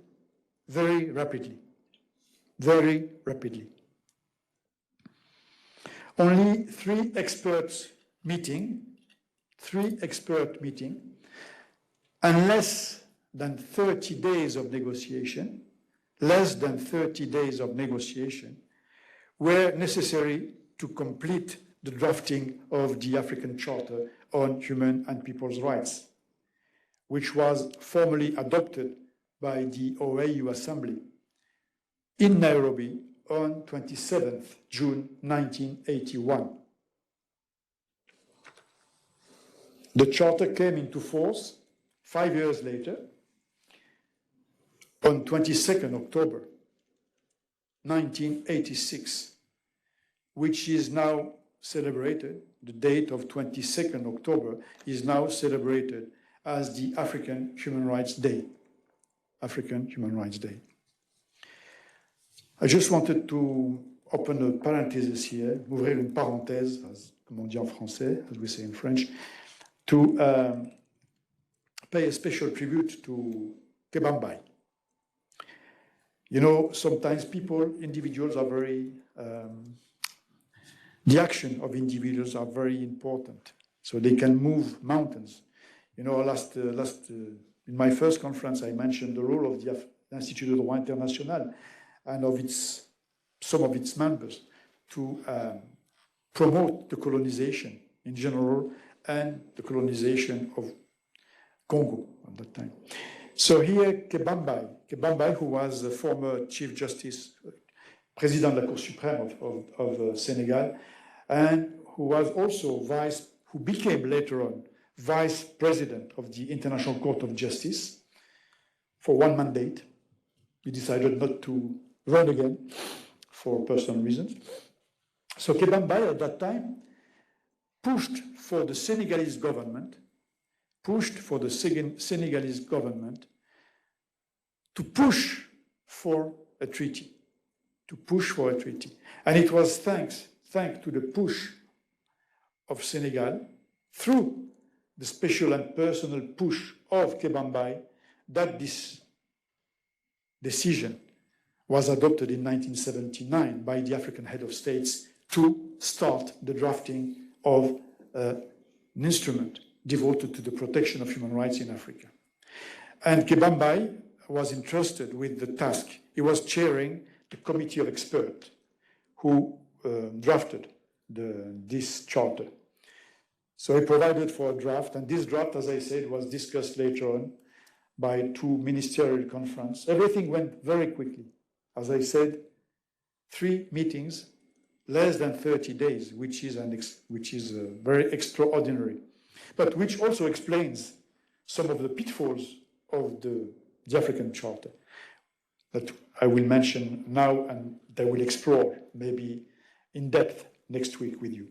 A: very rapidly. Only three expert meeting, and less than 30 days of negotiation, were necessary to complete the drafting of the African Charter on Human and People's Rights, which was formally adopted by the OAU Assembly in Nairobi on 27th June 1981. The Charter came into force 5 years later, on 22nd October 1986, which is now celebrated, the date of 22nd October is now celebrated as the African Human Rights Day. I just wanted to open a parenthesis here, ouvrir une parenthèse, comme on dit en français, as we say in French, to pay a special tribute to Kebambai. You know, sometimes individuals are very, the action of individuals are very important. So they can move mountains. You know, in my first conference, I mentioned the role of the Institut de Droit International and of some of its members to promote the colonization in general and the colonization of Congo at that time. So here, Kebambai, who was the former Chief Justice, President de la Cour suprême of Senegal, and who was also who became later on Vice President of the International Court of Justice for one mandate. He decided not to run again for personal reasons. So Kebambai at that time pushed for the Senegalese government to push for a treaty, And it was thanks to the push of Senegal through the special and personal push of Kebambai that this decision was adopted in 1979 by the African head of states to start the drafting of an instrument devoted to the protection of human rights in Africa. And Kebambai was entrusted with the task. He was chairing the committee of experts who drafted this charter. So he provided for a draft, and this draft, as I said, was discussed later on by two ministerial conferences. Everything went very quickly. As I said, 3 meetings, less than 30 days, which is very extraordinary, but which also explains some of the pitfalls of the African Charter that I will mention now and I will explore maybe in depth next week with you.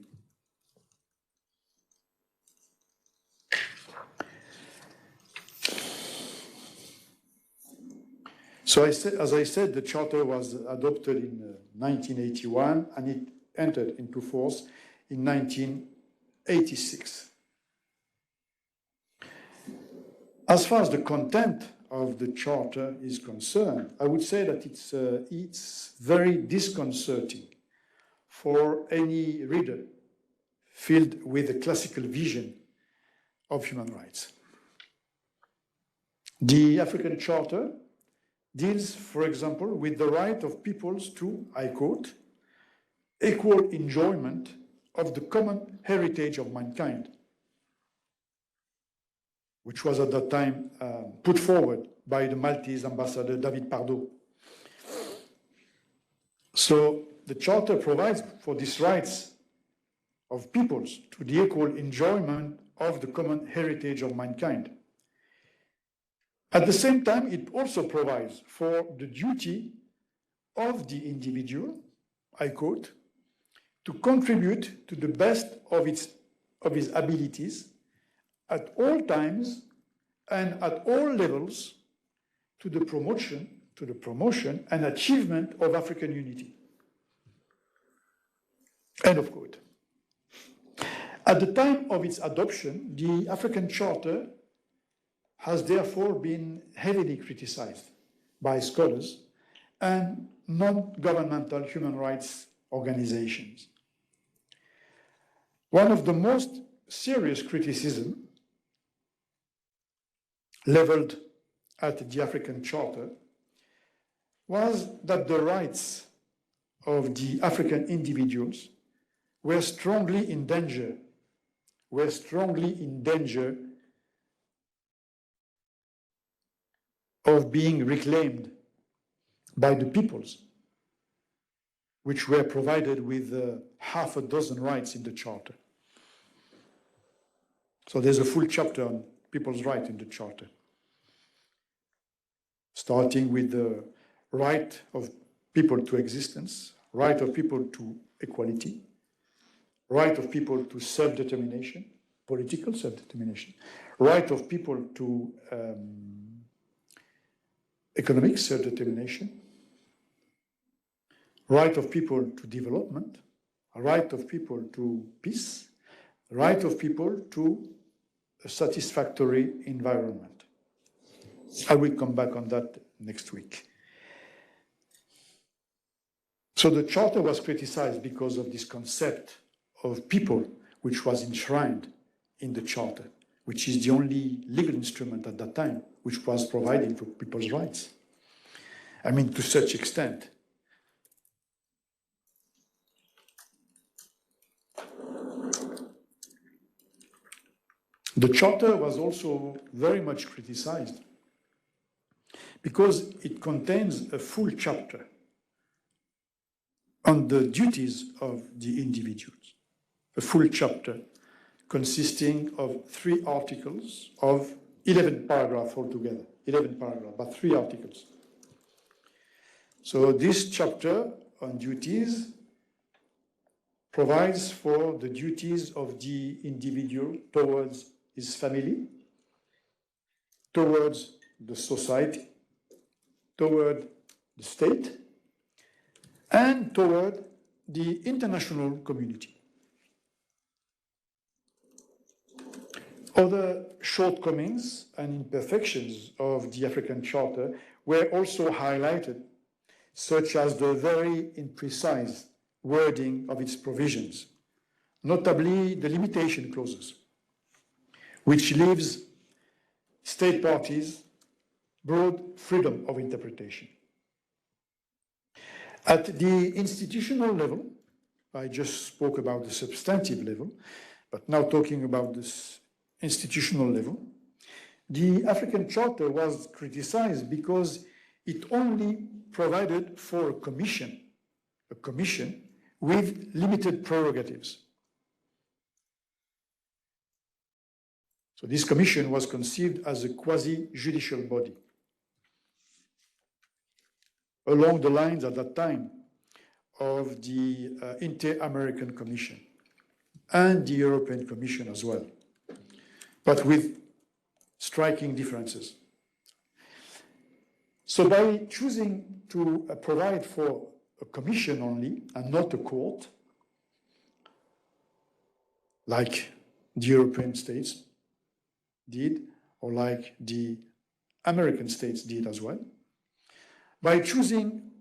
A: So as I said, the Charter was adopted in 1981 and it entered into force in 1986. As far as the content of the Charter is concerned, I would say that it's very disconcerting for any reader filled with a classical vision of human rights. The African Charter deals, for example, with the right of peoples to, I quote, equal enjoyment of the common heritage of mankind, which was at that time put forward by the Maltese ambassador David Pardo. So the Charter provides for these rights of peoples to the equal enjoyment of the common heritage of mankind. At the same time, it also provides for the duty of the individual, I quote, to contribute to the best of his abilities at all times and at all levels to the promotion and achievement of African unity. End of quote. At the time of its adoption, the African Charter has therefore been heavily criticized by scholars and non-governmental human rights organizations. One of the most serious criticisms leveled at the African Charter was that the rights of the African individuals were strongly in danger of being reclaimed by the peoples, which were provided with half a dozen rights in the Charter. So there's a full chapter on people's rights in the Charter, starting with the right of people to existence, right of people to equality, right of people to self-determination, political self-determination, right of people to economic self-determination, right of people to development, right of people to peace, right of people to a satisfactory environment. I will come back on that next week. So the Charter was criticized because of this concept of people which was enshrined in the Charter, which is the only legal instrument at that time which was providing for people's rights. I mean, to such extent. The Charter was also very much criticized because it contains a full chapter on the duties of the individuals, a full chapter consisting of 3 articles of 11 paragraphs altogether, 11 paragraphs, but 3 articles. So this chapter on duties provides for the duties of the individual towards his family, towards the society, toward the state, and toward the international community. Other shortcomings and imperfections of the African Charter were also highlighted, such as the very imprecise wording of its provisions, notably the limitation clauses, which leaves state parties broad freedom of interpretation. At the institutional level, I just spoke about the substantive level, but now talking about this institutional level, the African Charter was criticized because it only provided for a commission with limited prerogatives. So this commission was conceived as a quasi-judicial body, along the lines at that time of the Inter-American Commission and the European Commission as well, but with striking differences. So by choosing to provide for a commission only and not a court, like the European states did, or like the American states did as well, by choosing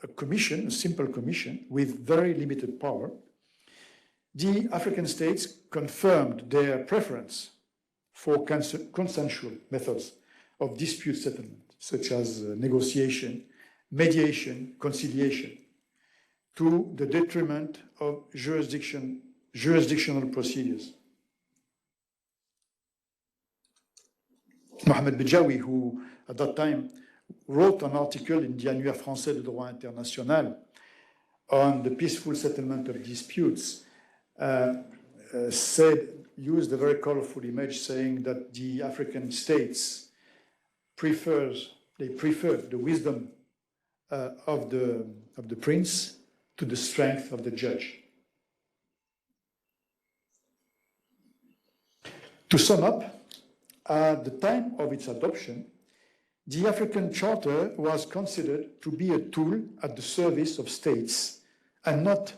A: a commission, a simple commission, with very limited power, the African states confirmed their preference for consensual methods of dispute settlement, such as negotiation, mediation, conciliation, to the detriment of jurisdictional procedures. Mohamed Bejawi, who at that time wrote an article in the Annuaire français de droit international on the peaceful settlement of disputes, used a very colorful image saying that the African states preferred the wisdom of the prince to the strength of the judge. To sum up, at the time of its adoption, the African Charter was considered to be a tool at the service of states and not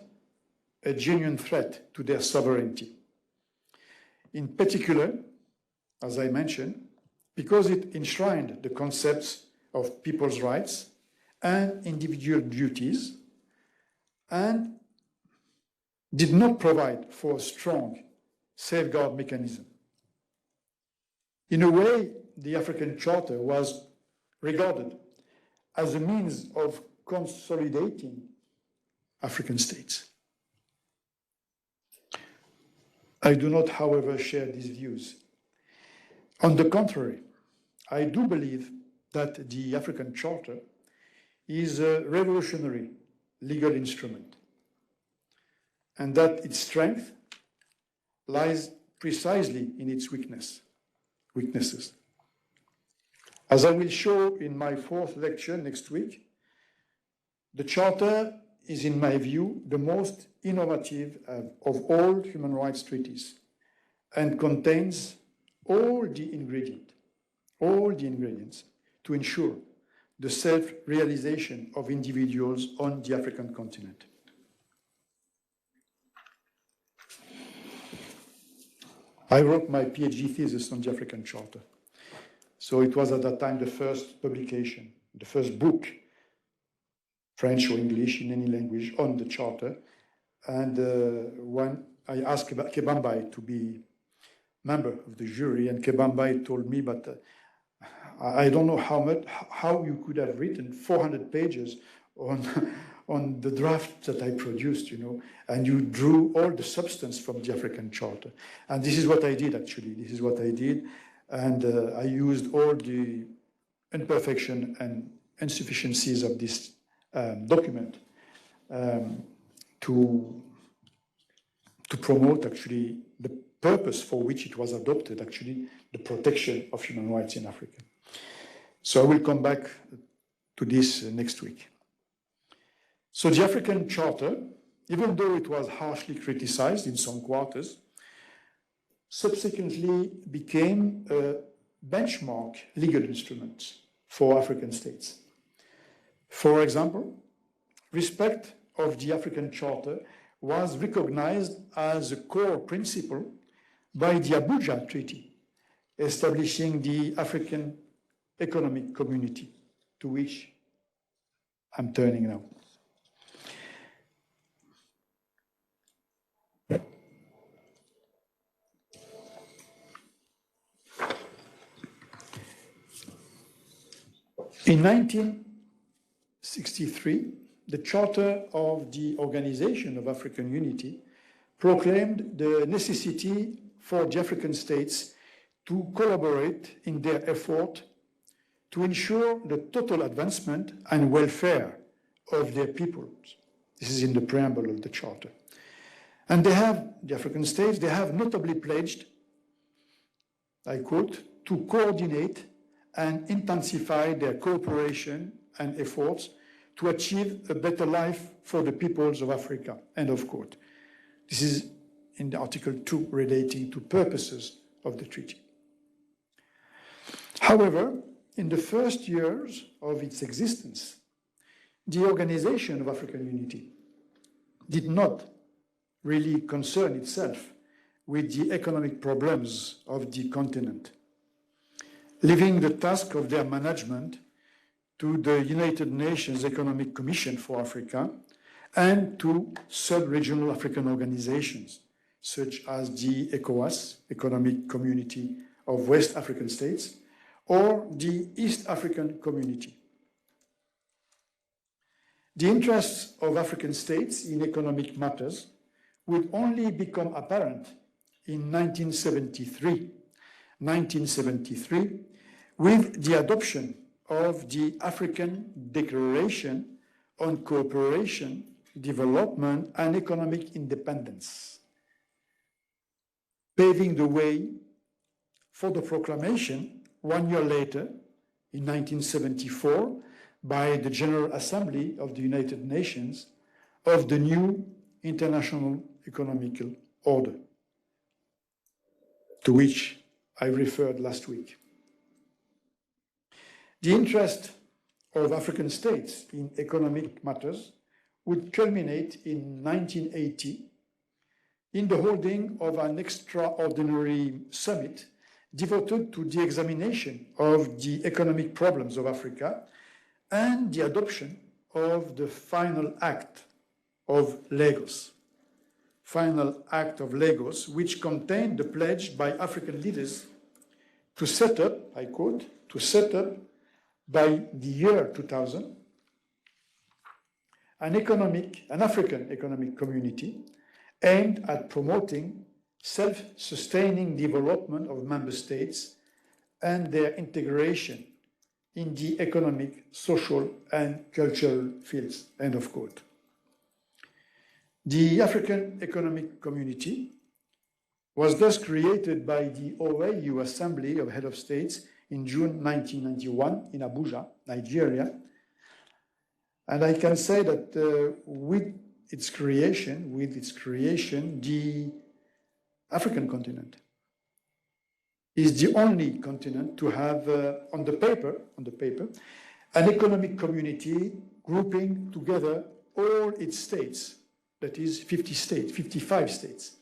A: a genuine threat to their sovereignty. In particular, as I mentioned, because it enshrined the concepts of people's rights and individual duties and did not provide for a strong safeguard mechanism. In a way, the African Charter was regarded as a means of consolidating African states. I do not, however, share these views. On the contrary, I do believe that the African Charter is a revolutionary legal instrument and that its strength lies precisely in its weaknesses. As I will show in my 4th lecture next week, the Charter is, in my view, the most innovative of all human rights treaties and contains all the ingredients to ensure the self-realization of individuals on the African continent. I wrote my PhD thesis on the African Charter. So it was at that time the first publication, the first book, French or English, in any language, on the Charter. And when I asked Kebambai to be member of the jury, and Kebambai told me, but I don't know how you could have written 400 pages on the draft that I produced, you know, and you drew all the substance from the African Charter. And this is what I did, actually. This is what I did. And I used all the imperfection and insufficiencies of this document to promote, actually, the purpose for which it was adopted, actually, the protection of human rights in Africa. So I will come back to this next week. So the African Charter, even though it was harshly criticized in some quarters, subsequently became a benchmark legal instrument for African states. For example, respect of the African Charter was recognized as a core principle by the Abuja Treaty, establishing the African Economic Community, to which I'm turning now. In 1963, the Charter of the Organization of African Unity proclaimed the necessity for the African states to collaborate in their effort to ensure the total advancement and welfare of their peoples. This is in the preamble of the Charter. And the African states, they have notably pledged, I quote, to coordinate and intensify their cooperation and efforts to achieve a better life for the peoples of Africa, end of quote. This is in the Article 2 relating to purposes of the treaty. However, in the first years of its existence, the Organization of African Unity did not really concern itself with the economic problems of the continent, leaving the task of their management to the United Nations Economic Commission for Africa and to sub-regional African organizations, such as the ECOWAS, Economic Community of West African States, or the East African Community. The interests of African states in economic matters would only become apparent in 1973, with the adoption of the African Declaration on Cooperation, Development, and Economic Independence, paving the way for the proclamation 1 year later, in 1974, by the General Assembly of the United Nations of the new International Economical Order, to which I referred last week. The interest of African states in economic matters would culminate in 1980 in the holding of an extraordinary summit devoted to the examination of the economic problems of Africa and the adoption of the Final Act of Lagos. Final Act of Lagos, which contained the pledge by African leaders to set up, I quote, to set up by the year 2000 an African economic community aimed at promoting self-sustaining development of member states and their integration in the economic, social, and cultural fields, end of quote. The African Economic Community was thus created by the OAU Assembly of Head of States in June 1991 in Abuja, Nigeria. And I can say that with its creation, the African continent is the only continent to have, on the paper, an economic community grouping together all its states, that is 55 states.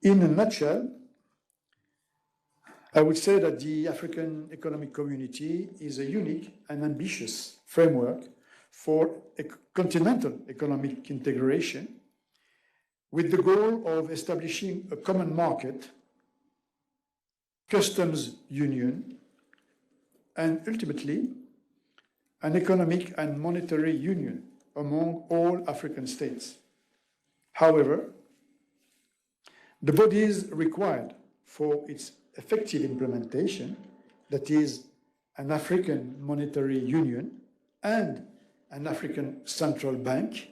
A: In a nutshell, I would say that the African Economic Community is a unique and ambitious framework for continental economic integration with the goal of establishing a common market, customs union, and ultimately an economic and monetary union among all African states. However, the bodies required for its effective implementation, that is, an African monetary union and an African central bank,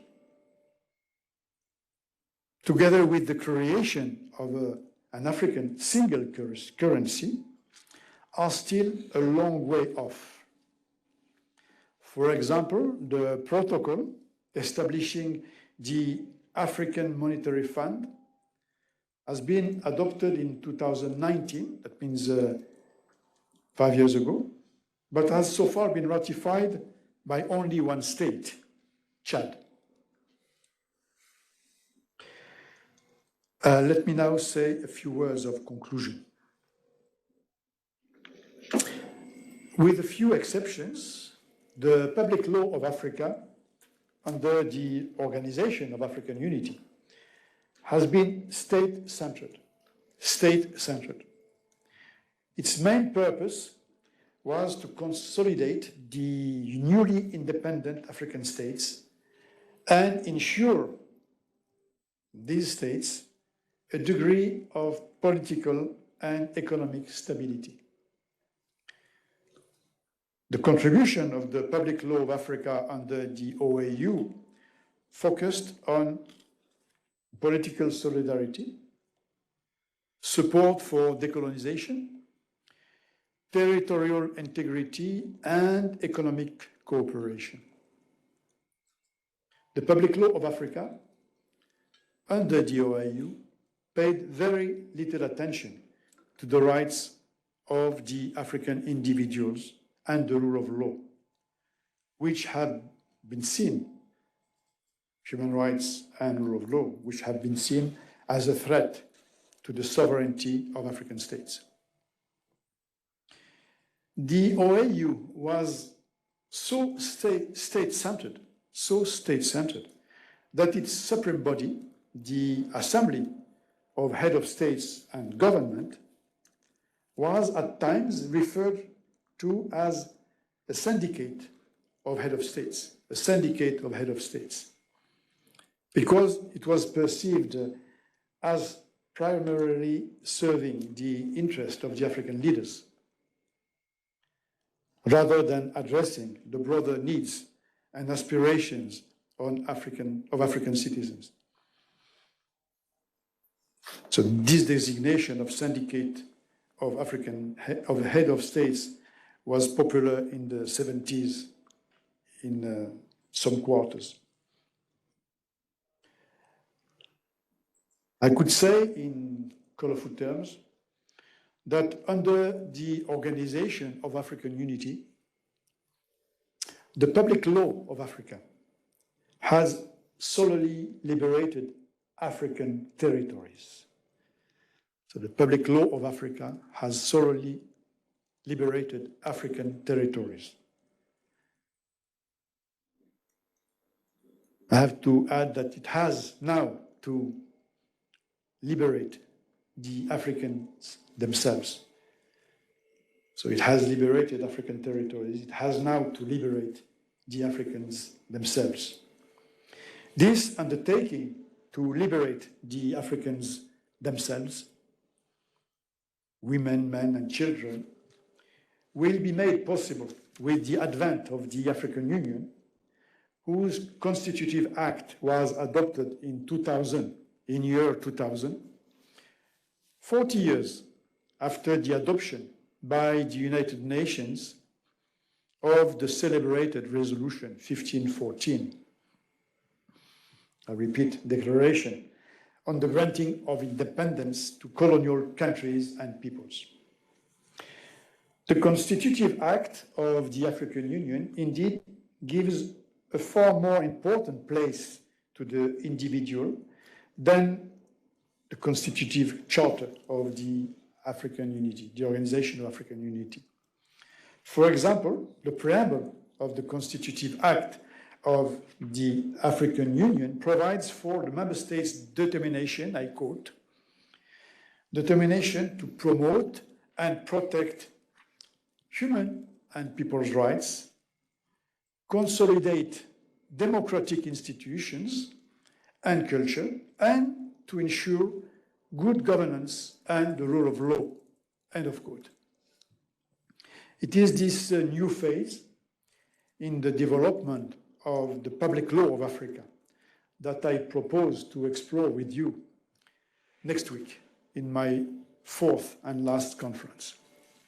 A: together with the creation of an African single currency, are still a long way off. For example, the protocol establishing the African Monetary Fund has been adopted in 2019, that means 5 years ago, but has so far been ratified by only one state, Chad. Let me now say a few words of conclusion. With a few exceptions, the public law of Africa, under the Organization of African Unity, has been state-centered. Its main purpose was to consolidate the newly independent African states and ensure these states a degree of political and economic stability. The contribution of the public law of Africa under the OAU focused on political solidarity, support for decolonization, territorial integrity, and economic cooperation. The public law of Africa under the OAU paid very little attention to the rights of the African individuals and the rule of law, which have been seen, human rights and rule of law, which have been seen as a threat to the sovereignty of African states. The OAU was so state-centered that its supreme body, the Assembly of Head of States and Government, was at times referred to as a syndicate of head of states, because it was perceived as primarily serving the interest of the African leaders, rather than addressing the broader needs and aspirations of African citizens. So this designation of syndicate of head of states was popular in the 70s in some quarters. I could say in colorful terms that under the Organization of African Unity, the public law of Africa has solely liberated African territories. So the public law of Africa has solely liberated African territories. I have to add that it has now to liberate the Africans themselves. So it has liberated African territories. It has now to liberate the Africans themselves. This undertaking to liberate the Africans themselves, women, men, and children, will be made possible with the advent of the African Union, whose constitutive act was adopted in year 2000, 40 years after the adoption by the United Nations of the celebrated Resolution 1514, I repeat, Declaration on the granting of independence to colonial countries and peoples. The Constitutive Act of the African Union indeed gives a far more important place to the individual than the Constitutive Charter of the African Unity, the Organization of African Unity. For example, the preamble of the Constitutive Act of the African Union provides for the member states' determination, I quote, determination to promote and protect human and people's rights, consolidate democratic institutions and culture, and to ensure good governance and the rule of law, end of quote. It is this new phase in the development of the public law of Africa that I propose to explore with you next week in my fourth and last conference.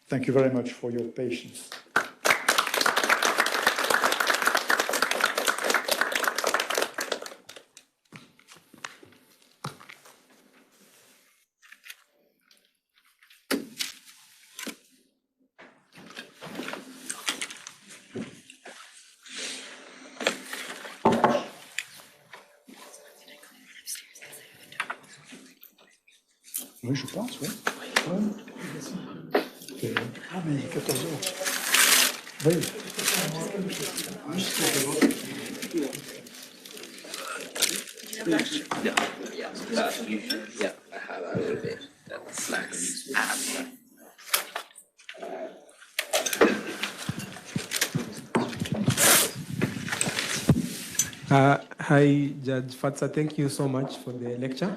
A: Thank you very much for your patience. Oui, je pense, oui. Ah, mais 14 heures. Oui.
B: Yeah, I have a little bit of snacks.
C: Hi, Judge Fatsah. Thank you so much for the lecture.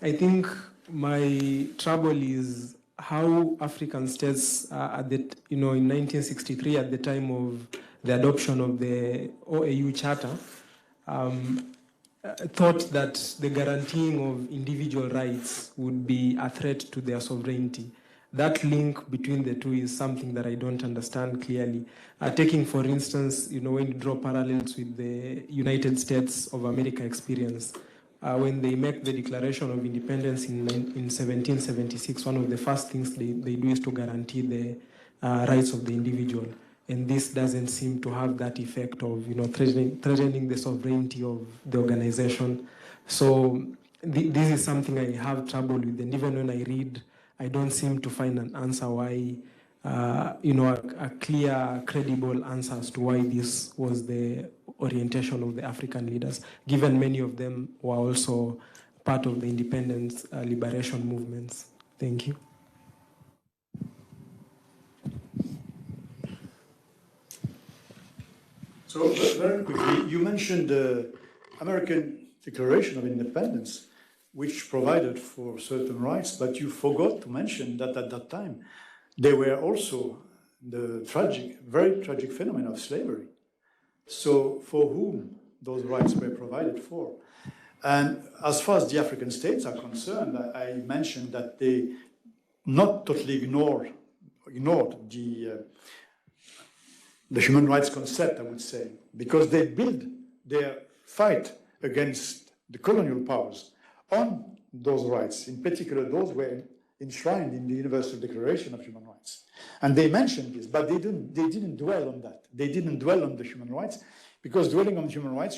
C: I think my trouble is how African states, in 1963, at the time of the adoption of the OAU Charter, thought that the guaranteeing of individual rights would be a threat to their sovereignty. That link between the two is something that I don't understand clearly. Taking, for instance, when you draw parallels with the United States of America experience, when they make the Declaration of Independence in 1776, one of the first things they do is to guarantee the rights of the individual. And this doesn't seem to have that effect of threatening the sovereignty of the organization. So this is something I have trouble with, and even when I read, I don't seem to find an answer why, a clear, credible answer as to why this was the orientation of the African leaders, given many of them were also part of the independence liberation movements. Thank you.
A: So very quickly, you mentioned the American Declaration of Independence, which provided for certain rights, but you forgot to mention that at that time, there were also the very tragic phenomenon of slavery. So for whom those rights were provided for? And as far as the African states are concerned, I mentioned that they not totally ignored the human rights concept, I would say, because they built their fight against the colonial powers on those rights. In particular, those were enshrined in the Universal Declaration of Human Rights. And they mentioned this, but they didn't dwell on that. They didn't dwell on the human rights, because dwelling on human rights,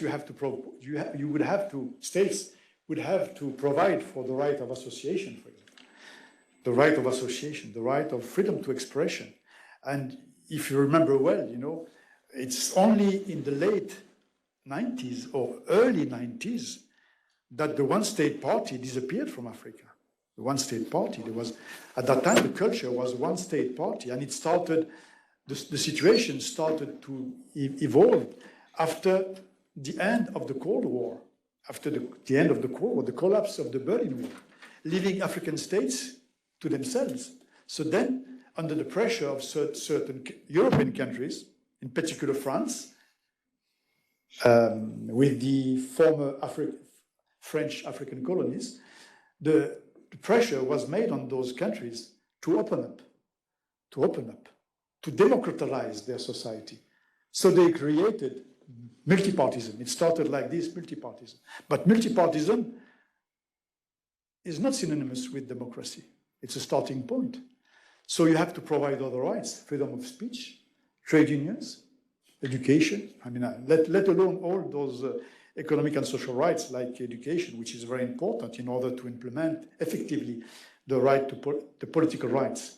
A: states would have to provide for the right of association, for example. The right of association, the right of freedom to expression. And if you remember well, it's only in the late 90s or early 90s that the one-state party disappeared from Africa. The one-state party, at that time, the culture was one-state party, and it started, the situation started to evolve after the end of the Cold War, after the end of the Cold War, the collapse of the Berlin Wall, leaving African states to themselves. So then, under the pressure of certain European countries, in particular France, with the former French African colonies, the pressure was made on those countries to open up, to democratize their society. So they created multipartism. It started like this, multipartism. But multipartism is not synonymous with democracy. It's a starting point. So you have to provide other rights, freedom of speech, trade unions, education. I mean, let alone all those economic and social rights like education, which is very important in order to implement effectively the right to the political rights.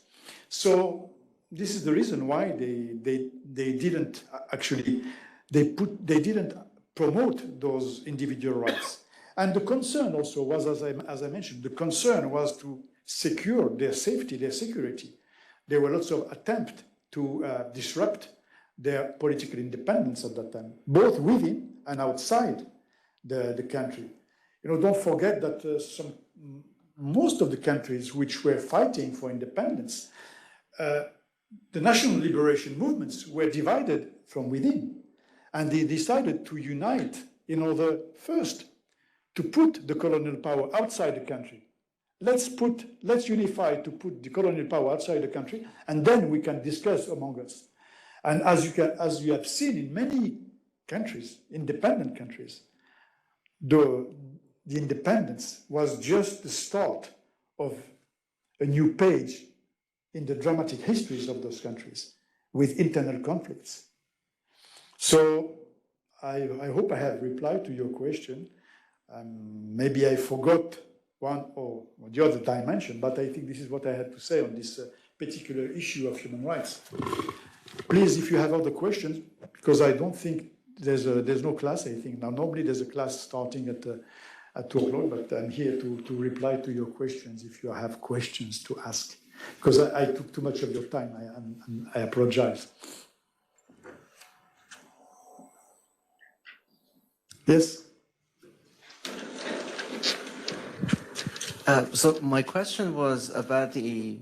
A: So this is the reason why they didn't actually, they didn't promote those individual rights. And the concern also was, as I mentioned, the concern was to secure their safety, their security. There were lots of attempts to disrupt their political independence at that time, both within and outside the country. You know, don't forget that most of the countries which were fighting for independence, the national liberation movements were divided from within, and they decided to unite in order first to put the colonial power outside the country. Let's unify to put the colonial power outside the country, and then we can discuss among us. And as you have seen in many countries, independent countries, the independence was just the start of a new page in the dramatic histories of those countries with internal conflicts. So I hope I have replied to your question. Maybe I forgot one or the other dimension, but I think this is what I had to say on this particular issue of human rights. Please, if you have other questions, because I don't think there's no class, I think. Now, normally there's a class starting at 2 o'clock, but I'm here to reply to your questions if you have questions to ask, because I took too much of your time. I apologize. Yes?
D: So my question was about the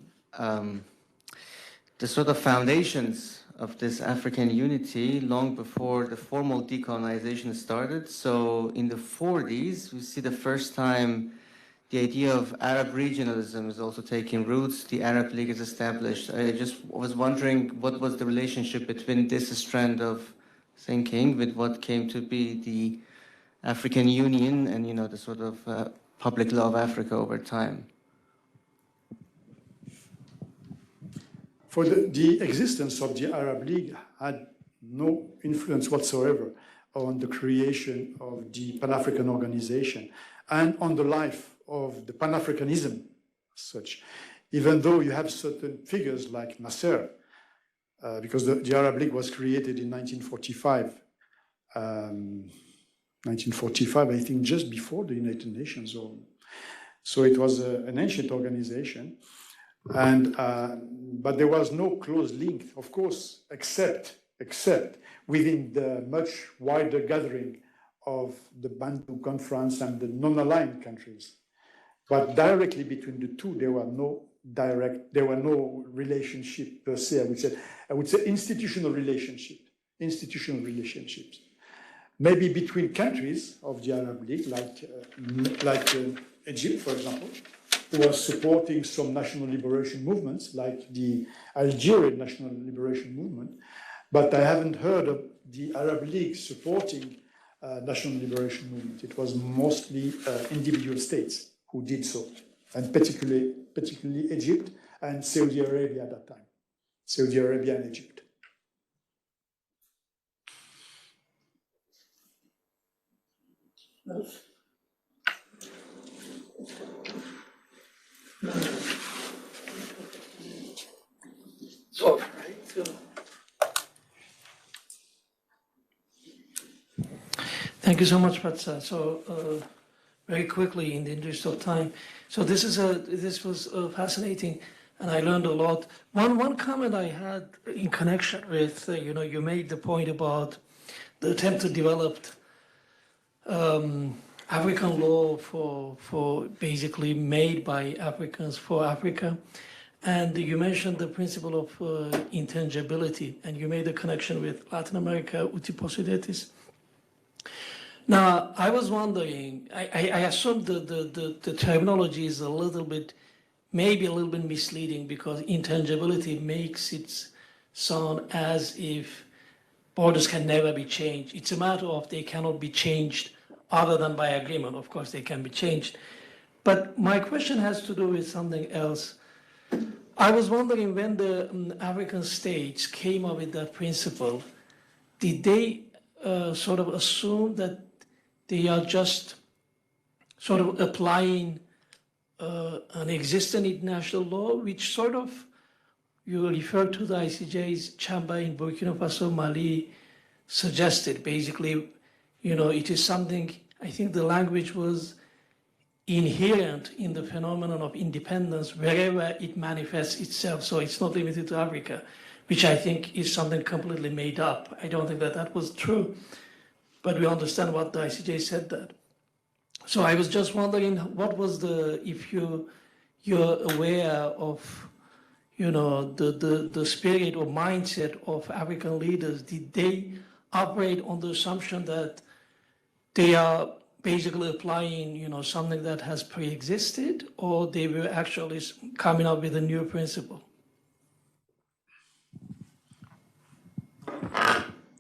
D: sort of foundations of this African unity long before the formal decolonization started. So in the 40s, we see the first time the idea of Arab regionalism is also taking roots. The Arab League is established. I just was wondering what was the relationship between this strand of thinking with what came to be the African Union and, you know, the sort of public law of Africa over time.
A: For the existence of the Arab League had no influence whatsoever on the creation of the Pan-African organization and on the life of the Pan-Africanism as such, even though you have certain figures like Nasser, because the Arab League was created in 1945. 1945, I think, just before the United Nations. So it was an ancient organization. And but there was no close link, of course, except within the much wider gathering of the Bantu Conference and the non-aligned countries. But directly between the two, there were no relationship per se. I would say institutional relationships. Maybe between countries of the Arab League, like Egypt, for example, who was supporting some national liberation movements, like the Algerian National Liberation Movement, but I haven't heard of the Arab League supporting national liberation movement. It was mostly individual states who did so, and particularly Egypt and Saudi Arabia at that time. Saudi Arabia and Egypt.
B: So,
E: thank you so much, Fatsah. So, very quickly, in the interest of time. So this was fascinating, and I learned a lot. One comment I had in connection with, you made the point about the attempt to develop African law for basically made by Africans for Africa. And you mentioned the principle of intangibility, and you made a connection with Latin America, uti possidetis. Now, I was wondering, I assume the terminology is maybe a little bit misleading, because intangibility makes it sound as if borders can never be changed. It's a matter of they cannot be changed other than by agreement. Of course, they can be changed. But my question has to do with something else. I was wondering when the African states came up with that principle, did they sort of assume that they are just sort of applying an existing international law, which sort of, you refer to the ICJ's chamber in Burkina Faso, Mali, suggested basically, you know, it is something, I think the language was inherent in the phenomenon of independence wherever it manifests itself. So it's not limited to Africa, which I think is something completely made up. I don't think that that was true, but we understand what the ICJ said that. So I was just wondering, what was the, if you're aware of, you know, the spirit or mindset of African leaders, did they operate on the assumption that they are basically applying, you know, something that has pre-existed, or they were actually coming up with a new principle?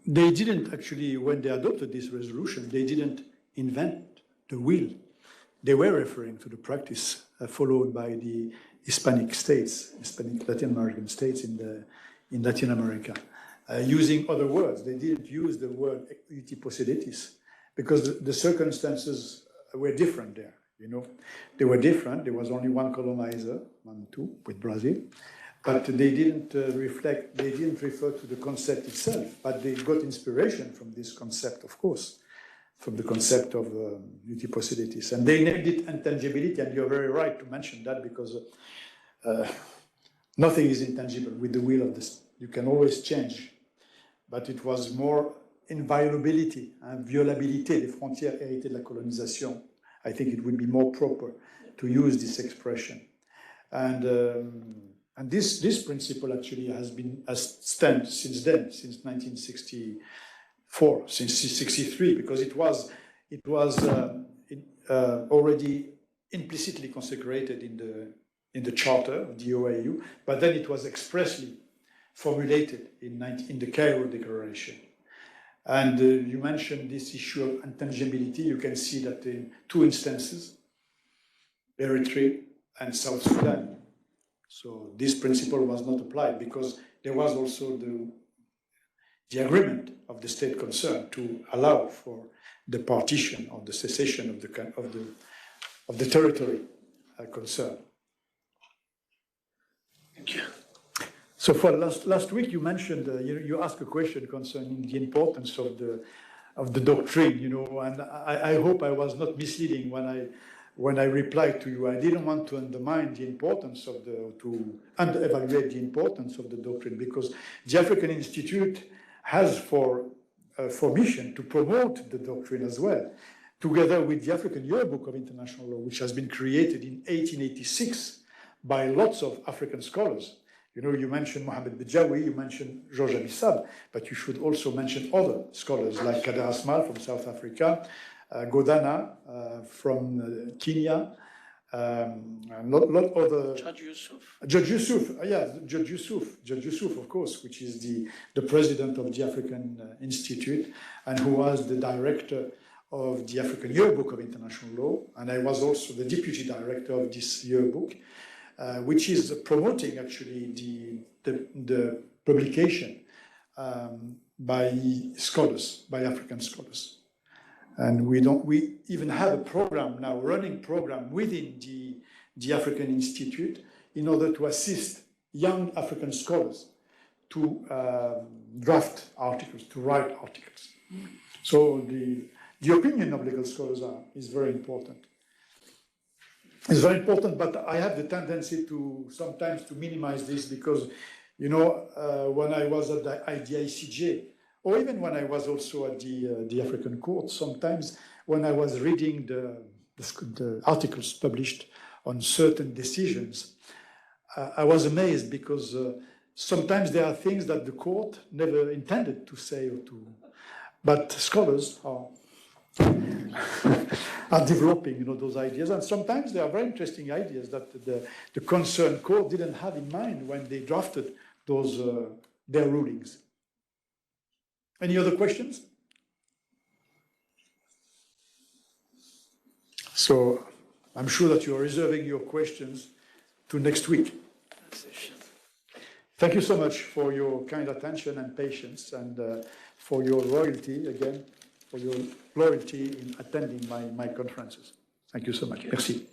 A: They didn't actually, when they adopted this resolution, they didn't invent the wheel. They were referring to the practice followed by the Hispanic states, Hispanic Latin American states in Latin America, using other words. They didn't use the word uti possidetis because the circumstances were different there, you know. They were different. There was only one colonizer, Mantu, with Brazil, but they didn't they didn't refer to the concept itself, but they got inspiration from this concept, of course, from the concept of uti possidetis. And they named it intangibility, and you're very right to mention that because nothing is intangible with the will of this. You can always change, but it was more inviolability, violabilité des frontières héritées de la colonisation. I think it would be more proper to use this expression. And this principle actually has stand since then, since 1964, since 63, because it was already implicitly consecrated in the charter of the OAU, but then it was expressly formulated in the Cairo Declaration. And you mentioned this issue of intangibility. You can see that in two instances, Eritrea and South Sudan. So this principle was not applied because there was also the agreement of the state concerned to allow for the partition or the cessation of the territory concerned.
B: Thank you.
A: So for last week, you mentioned you asked a question concerning the importance of the doctrine, you know, and I hope I was not misleading when I replied to you. I didn't want to undermine the importance to under-evaluate the importance of the doctrine, because the African Institute has for mission to promote the doctrine as well, together with the African Yearbook of International Law, which has been created in 1886 by lots of African scholars. You know, you mentioned Mohamed Bejawi, you mentioned Georges Abissab, but you should also mention other scholars like Kader Asmal from South Africa, Godana from Kenya, and lot other.
E: Judge Yusuf.
A: Judge Yusuf, yeah, Judge Yusuf, of course, which is the president of the African Institute and who was the director of the African Yearbook of International Law, and I was also the deputy director of this yearbook. Which is promoting actually the publication by scholars, by African scholars. And we even have a program now, running program within the African Institute in order to assist young African scholars to draft articles, to write articles. So the opinion of legal scholars is very important. It's very important, but I have the tendency to sometimes to minimize this because, you know, when I was at the ICJ, or even when I was also at the African Court, sometimes when I was reading the articles published on certain decisions, I was amazed because sometimes there are things that the court never intended to say or to, but scholars are developing, you know, those ideas, and sometimes they are very interesting ideas that the concerned court didn't have in mind when they drafted those their rulings. Any other questions? So I'm sure that you are reserving your questions to next week. Thank you so much for your kind attention and patience, and for your loyalty, again, for your loyalty in attending my conferences. Thank you so much. Merci.